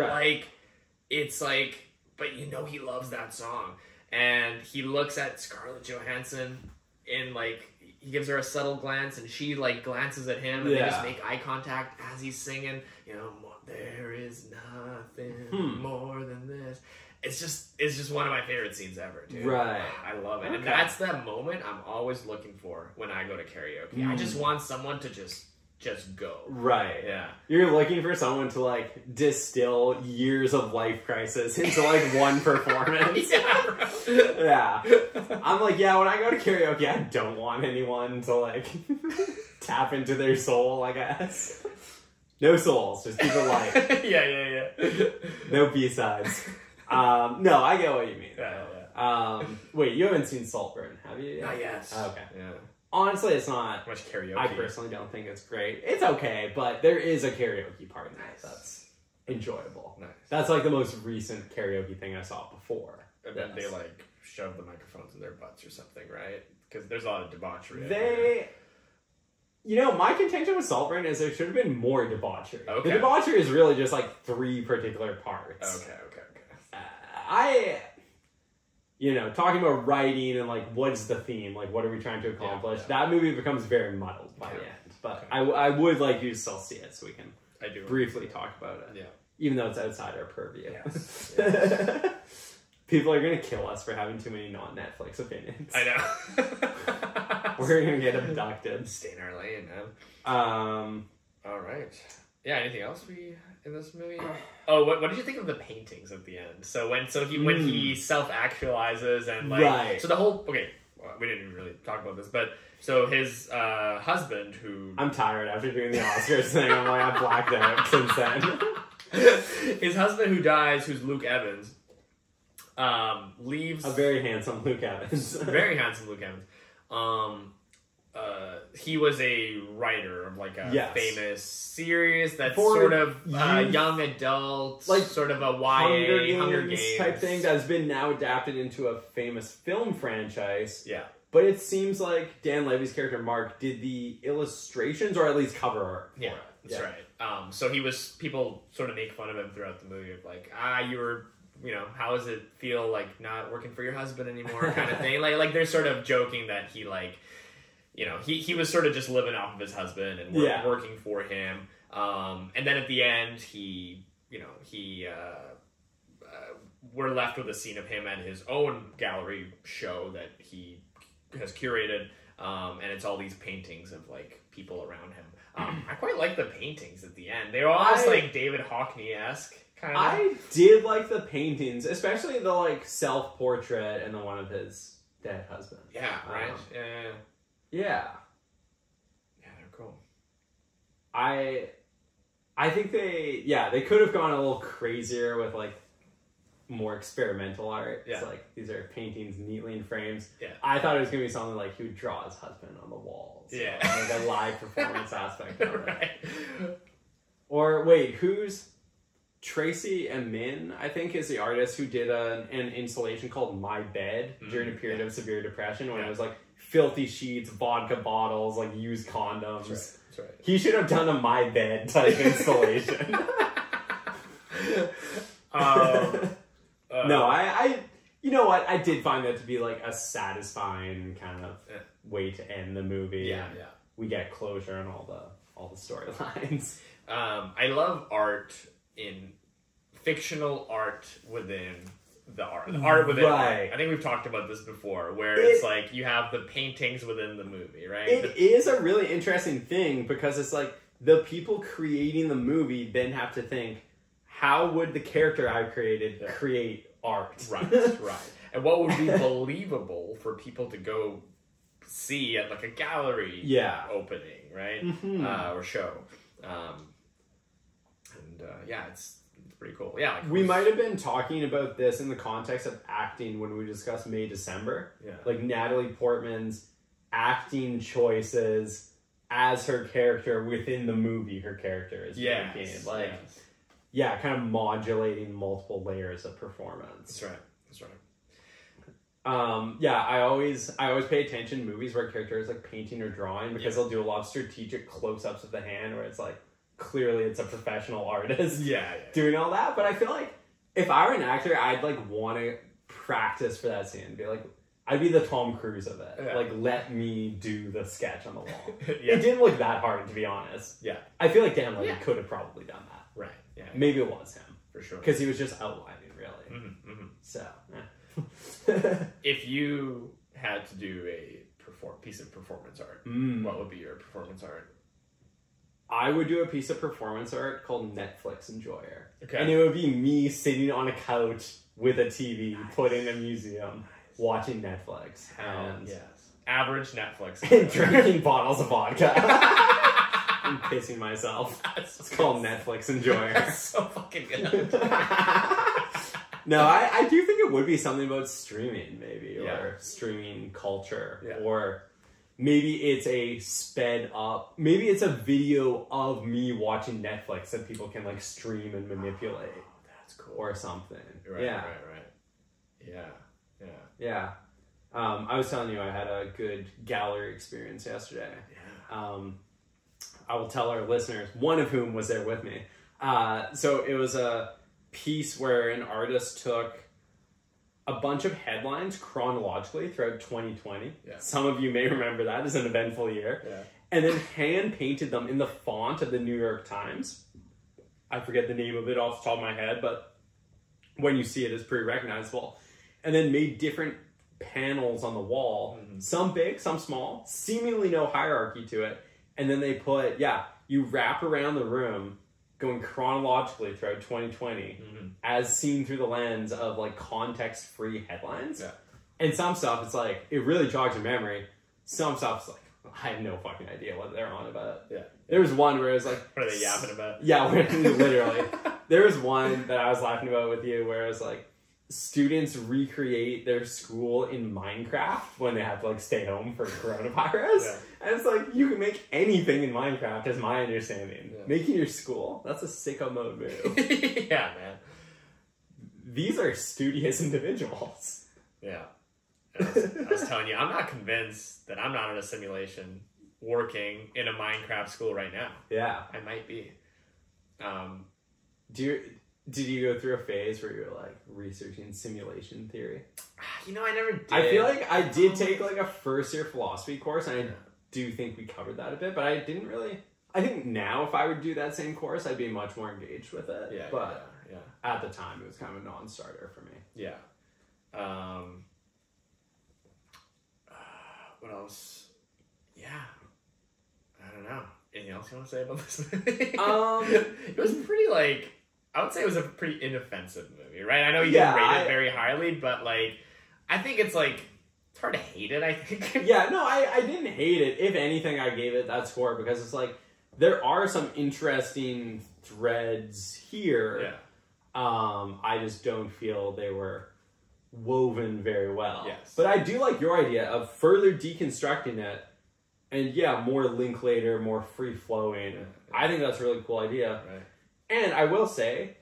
it's like, but he loves that song, and he looks at Scarlett Johansson in he gives her a subtle glance, and she glances at him, and they just make eye contact as he's singing. There is nothing more than this. It's just one of my favorite scenes ever, dude. Right. I love it. Okay. And that's that moment I'm always looking for when I go to karaoke. I just want someone to just go. Right. Yeah. You're looking for someone to distill years of life crisis into one performance. Yeah. I'm when I go to karaoke, I don't want anyone to tap into their soul, I guess. No souls, just keep it light. Yeah. No B-sides. No, I get what you mean. Yeah. Wait, you haven't seen Saltburn, have you? Not yet. Okay. Yeah. Honestly, it's not much karaoke. I personally don't think it's great. It's okay, but there is a karaoke part in it that's enjoyable. Nice. That's the most recent karaoke thing I saw before. And then they shove the microphones in their butts or something, right? Because there's a lot of debauchery. My contention with Saltburn is there should have been more debauchery. Okay. The debauchery is really just 3 particular parts. Okay. Talking about writing and what's the theme, what are we trying to accomplish? Yeah. That movie becomes very muddled by the end. But I would like you to still see it so we can briefly talk about it. Yeah. Even though it's outside our purview. Yes. People are going to kill us for having too many non-Netflix opinions. I know. We're going to get abducted. Stay in our lane, man. All right. Yeah, anything else in this movie? Oh, what did you think of the paintings at the end? So when he self-actualizes and like right. So the whole we didn't even really talk about this, but so his husband who I'm tired after doing the Oscars thing. I'm like I blacked out since then. His husband who dies, who's Luke Evans, leaves a very handsome Luke Evans. Very handsome Luke Evans. He was a writer of like a famous series that's sort of young adult, like sort of a YA Hunger Games type thing that's been now adapted into a famous film franchise. Yeah. But it seems like Dan Levy's character Mark did the illustrations or at least cover art for it. That's right. So people sort of make fun of him throughout the movie of like, you were, how does it feel like not working for your husband anymore kind of thing. Like they're sort of joking that he like, he was sort of just living off of his husband and working for him. And then at the end, we're left with a scene of him at his own gallery show that he has curated. And it's all these paintings of like people around him. I quite like the paintings at the end. They were almost like David Hockney-esque kind of. I did like the paintings, especially the like self-portrait and the one of his dead husband. Yeah, right? Yeah, they're cool. I think they could have gone a little crazier with like more experimental art. Yeah. It's like these are paintings neatly in frames. Yeah. I thought it was gonna be something like he would draw his husband on the walls. Yeah. Like a live performance aspect of it. Or wait, who's Tracy Emin, I think, is the artist who did an installation called My Bed during a period of severe depression when it was like filthy sheets, vodka bottles, like used condoms. That's right. He should have done a My Bed type installation. No, I you know what? I did find that to be like a satisfying kind of way to end the movie. Yeah. We get closure on all the storylines. I love art in fictional art within the art. Art within art. I think we've talked about this before, where it's like you have the paintings within the movie, right? It is a really interesting thing because it's like the people creating the movie then have to think, how would the character I created create art? Right. And what would be believable for people to go see at like a gallery opening, right? Or show. It's pretty cool. Yeah, like we might have been talking about this in the context of acting when we discussed May December. Yeah, like Natalie Portman's acting choices as her character within the movie. Her character is making kind of modulating multiple layers of performance. That's right. I always pay attention to movies where a character is like painting or drawing because they'll do a lot of strategic close-ups of the hand where it's like clearly it's a professional artist doing all that. But I feel like if I were an actor, I'd like want to practice for that scene. Be like, I'd be the Tom Cruise of it. Yeah. Like, let me do the sketch on the wall. It didn't look that hard, to be honest. Yeah, I feel like Dan Levy could have probably done that. Right. Yeah. Maybe it was him for sure because he was just outlining really. So. If you had to do a piece of performance art, what would be your performance art? I would do a piece of performance art called Netflix Enjoyer. Okay. And it would be me sitting on a couch with a TV, put in a museum, watching Netflix. And average Netflix. And drinking bottles of vodka. And pissing myself. It's called Netflix Enjoyer. That's so fucking good. No, I do think it would be something about streaming, maybe, or streaming culture, or maybe it's a sped up, maybe it's a video of me watching Netflix that people can like stream and manipulate. Oh, that's cool. Or something. Right. Yeah. I was telling you I had a good gallery experience yesterday. Yeah. I will tell our listeners, one of whom was there with me. So it was a piece where an artist took a bunch of headlines chronologically throughout 2020. Yeah. Some of you may remember that as an eventful year. Yeah. And then hand painted them in the font of the New York Times. I forget the name of it off the top of my head, but when you see it, it's pretty recognizable. And then made different panels on the wall, some big, some small, seemingly no hierarchy to it. And then they put, you wrap around the room going chronologically throughout 2020 as seen through the lens of like context-free headlines. Yeah. And some stuff, it's like, it really jogs your memory. Some stuff's like, I have no fucking idea what they're on about. Yeah. There was one where it was like... What are they yapping about? Yeah, literally. There was one that I was laughing about with you where it was like, students recreate their school in Minecraft when they have to like stay home for coronavirus. Yeah. And it's like, you can make anything in Minecraft, is my understanding. Yeah. Making your school, that's a sicko mode move. Yeah, man. These are studious individuals. Yeah. I was telling you, I'm not convinced that I'm not in a simulation working in a Minecraft school right now. Yeah. I might be. Did you go through a phase where you were like researching simulation theory? You know, I never did. I feel like I did take like a first year philosophy course, and I do think we covered that a bit, but I didn't really. I think now if I would do that same course, I'd be much more engaged with it. Yeah, but yeah. at the time, it was kind of a non-starter for me. Yeah. What else? Yeah. I don't know. Anything else you want to say about this movie? It was pretty like, I would say it was a pretty inoffensive movie, right? I know you didn't rate it very highly, but like, I think it's like, it's hard to hate it, I think. Yeah, no, I didn't hate it. If anything, I gave it that score because it's like, there are some interesting threads here. Yeah. I just don't feel they were woven very well. Yes. But I do like your idea of further deconstructing it and more Linklater, more free-flowing. Yeah. I think that's a really cool idea. Right. And I will say,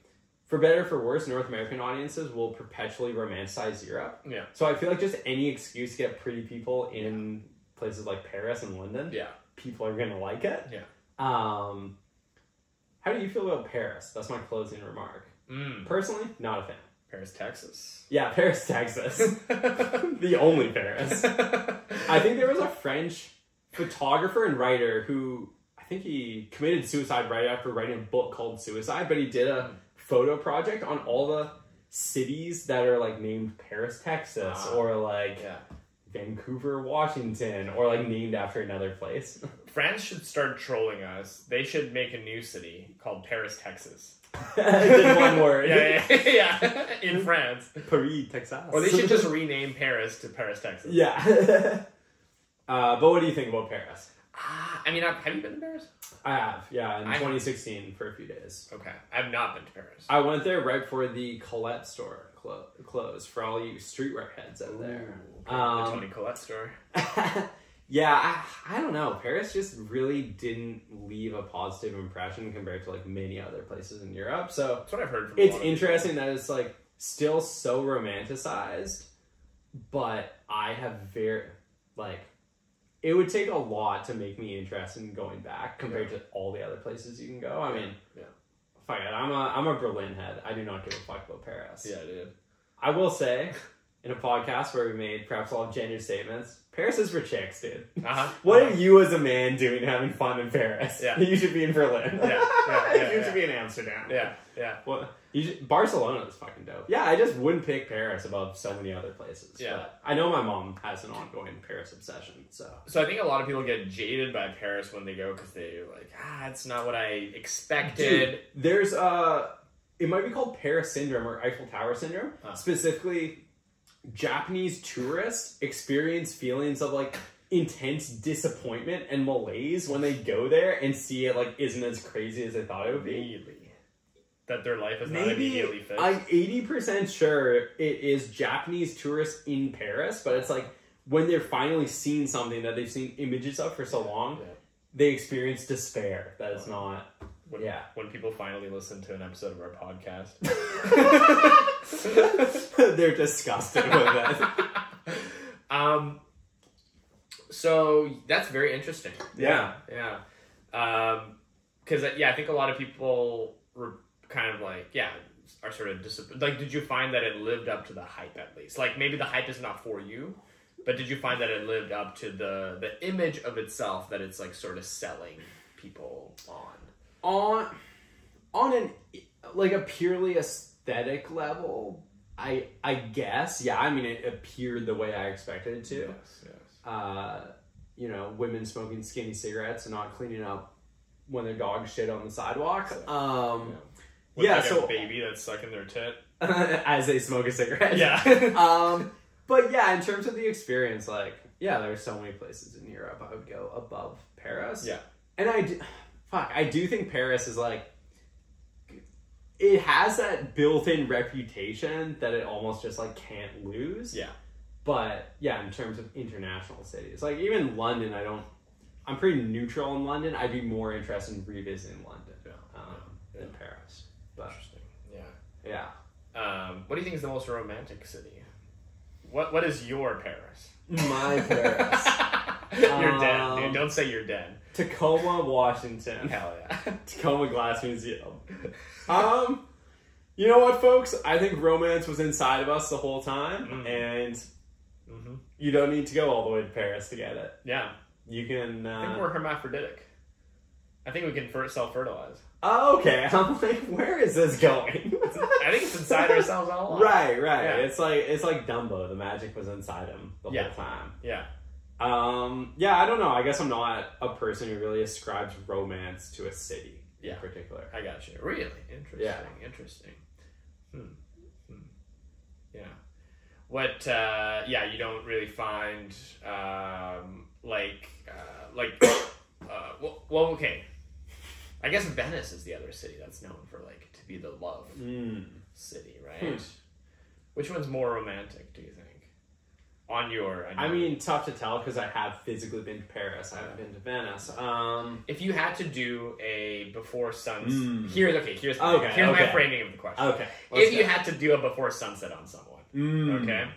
for better or for worse, North American audiences will perpetually romanticize Europe. Yeah. So I feel like just any excuse to get pretty people in places like Paris and London, people are going to like it. Yeah. How do you feel about Paris? That's my closing remark. Personally, not a fan. Paris, Texas. Yeah, Paris, Texas. The only Paris. I think there was a French photographer and writer who, I think he committed suicide right after writing a book called Suicide, but he did a photo project on all the cities that are like named Paris, Texas, or like Vancouver, Washington, or like named after another place. France should start trolling us. They should make a new city called Paris, Texas. In one word. Yeah. In France. Paris, Texas. Or they should just rename Paris to Paris, Texas. Yeah. But what do you think about Paris? I mean, have you been to Paris? I have, yeah, in 2016 for a few days. Okay. I've not been to Paris. I went there right before the Colette store closed, for all you streetwear heads out there. The Tony Collette store. Yeah, I don't know. Paris just really didn't leave a positive impression compared to like many other places in Europe. So that's what I've heard from it's interesting that it's like still so romanticized, but I have it would take a lot to make me interested in going back compared to all the other places you can go. I mean, fuck it. I'm a Berlin head. I do not give a fuck about Paris. Yeah, dude. I will say, in a podcast where we made perhaps all gendered statements, Paris is for chicks, dude. What are you as a man doing having fun in Paris? Yeah. You should be in Berlin. You should be in Amsterdam. Yeah. Well, Barcelona is fucking dope. Yeah, I just wouldn't pick Paris above so many other places. Yeah. But I know my mom has an ongoing Paris obsession, so. So I think a lot of people get jaded by Paris when they go because they're like, it's not what I expected. Dude, there's it might be called Paris syndrome or Eiffel Tower syndrome. Specifically, Japanese tourists experience feelings of like intense disappointment and malaise when they go there and see it like isn't as crazy as they thought it would be. Really? That their life is not immediately fixed? I'm 80% sure it is Japanese tourists in Paris, but it's like when they're finally seeing something that they've seen images of for so long, they experience despair that it's not. When people finally listen to an episode of our podcast. They're disgusted with it. So that's very interesting. Yeah. Because I think a lot of people were kind of like, are sort of disappointed. Like, did you find that it lived up to the hype at least? Like, maybe the hype is not for you, but did you find that it lived up to the image of itself that it's like sort of selling people on? On an like a purely aesthetic level, I guess. Yeah, I mean it appeared the way I expected it to. Yes. Women smoking skinny cigarettes and not cleaning up when their dog shit on the sidewalk. With yeah, like so a baby that's sucking their tit as they smoke a cigarette. Yeah. But yeah, in terms of the experience, like, yeah, there's so many places in Europe I would go above Paris. Yeah. And I do think Paris is like, it has that built-in reputation that it almost just like can't lose. Yeah. But yeah, in terms of international cities, like even London, I'm pretty neutral in London. I'd be more interested in revisiting London than Paris. But, interesting. Yeah. What do you think is the most romantic city? What is your Paris? My Paris. You're dead, dude. Don't say you're dead. Tacoma, Washington. Hell yeah. Tacoma Glass Museum. You know what, folks? I think romance was inside of us the whole time, and you don't need to go all the way to Paris to get it. Yeah. You can... I think we're hermaphroditic. I think we can self-fertilize. Oh, okay. I'm like, where is this going? I think it's inside ourselves all along. Right. Yeah. It's like Dumbo. The magic was inside him the whole time. Yeah. Yeah, I don't know. I guess I'm not a person who really ascribes romance to a city in particular. I got you. Really? Interesting. Yeah. Interesting. Yeah. What, you don't really find, well, okay. I guess Venice is the other city that's known for, like, to be the love city, right? Which one's more romantic, do you think? I mean, tough to tell because I have physically been to Paris. I haven't been to Venice. If you had to do a before sunset... Here's my framing of the question. Okay. If you had to do a before sunset on someone, okay?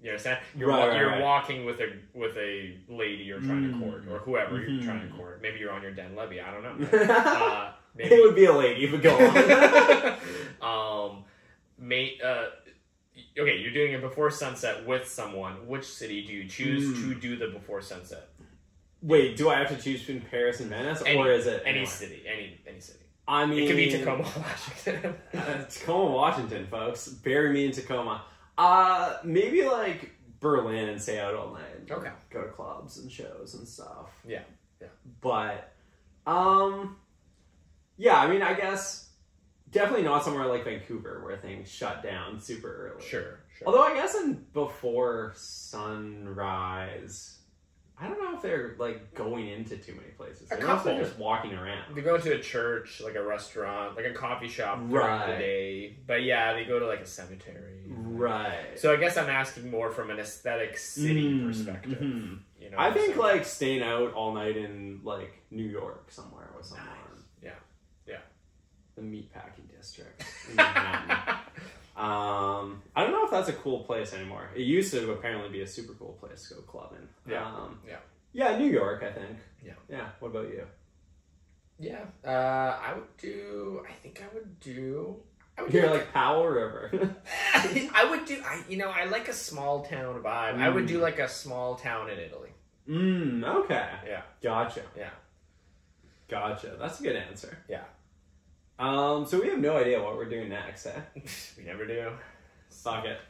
You understand? You're walking with a lady you're trying to court, or whoever you're trying to court. Maybe you're on your den levy. I don't know. Maybe. It would be a lady, but go on. Okay, you're doing a before sunset with someone. Which city do you choose to do the before sunset? Wait, do I have to choose between Paris and Venice, or is it any city? Any city. I mean, it could be Tacoma, Washington. Tacoma, Washington, folks. Bury me in Tacoma. Maybe like Berlin and stay out all night. Okay. Go to clubs and shows and stuff. Yeah. But, yeah, I mean, I guess definitely not somewhere like Vancouver where things shut down super early. Sure. Although I guess in before sunrise, I don't know if they're like going into too many places. I don't know if they're just walking around. They go to a church, like a restaurant, like a coffee shop during the day. But yeah, they go to like a cemetery. Right. So I guess I'm asking more from an aesthetic city perspective. You know, I think like staying out all night in like New York somewhere with someone. Nice. Yeah. The meatpacking district in Manhattan. I don't know if that's a cool place anymore. It used to apparently be a super cool place to go clubbing. Yeah, New York, I think. Yeah. What about you? Yeah. I would do like Powell River. I like a small town vibe. I would do like a small town in Italy. Okay. Yeah. Gotcha. Yeah. Gotcha. That's a good answer. Yeah. So we have no idea what we're doing next, eh? We never do. Fuck it.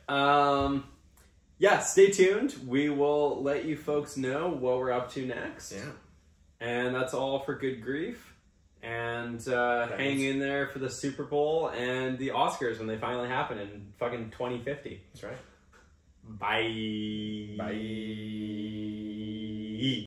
Yeah, stay tuned. We will let you folks know what we're up to next. Yeah. And that's all for Good Grief. And hang in there for the Super Bowl and the Oscars when they finally happen in fucking 2050. That's right. Bye. Bye.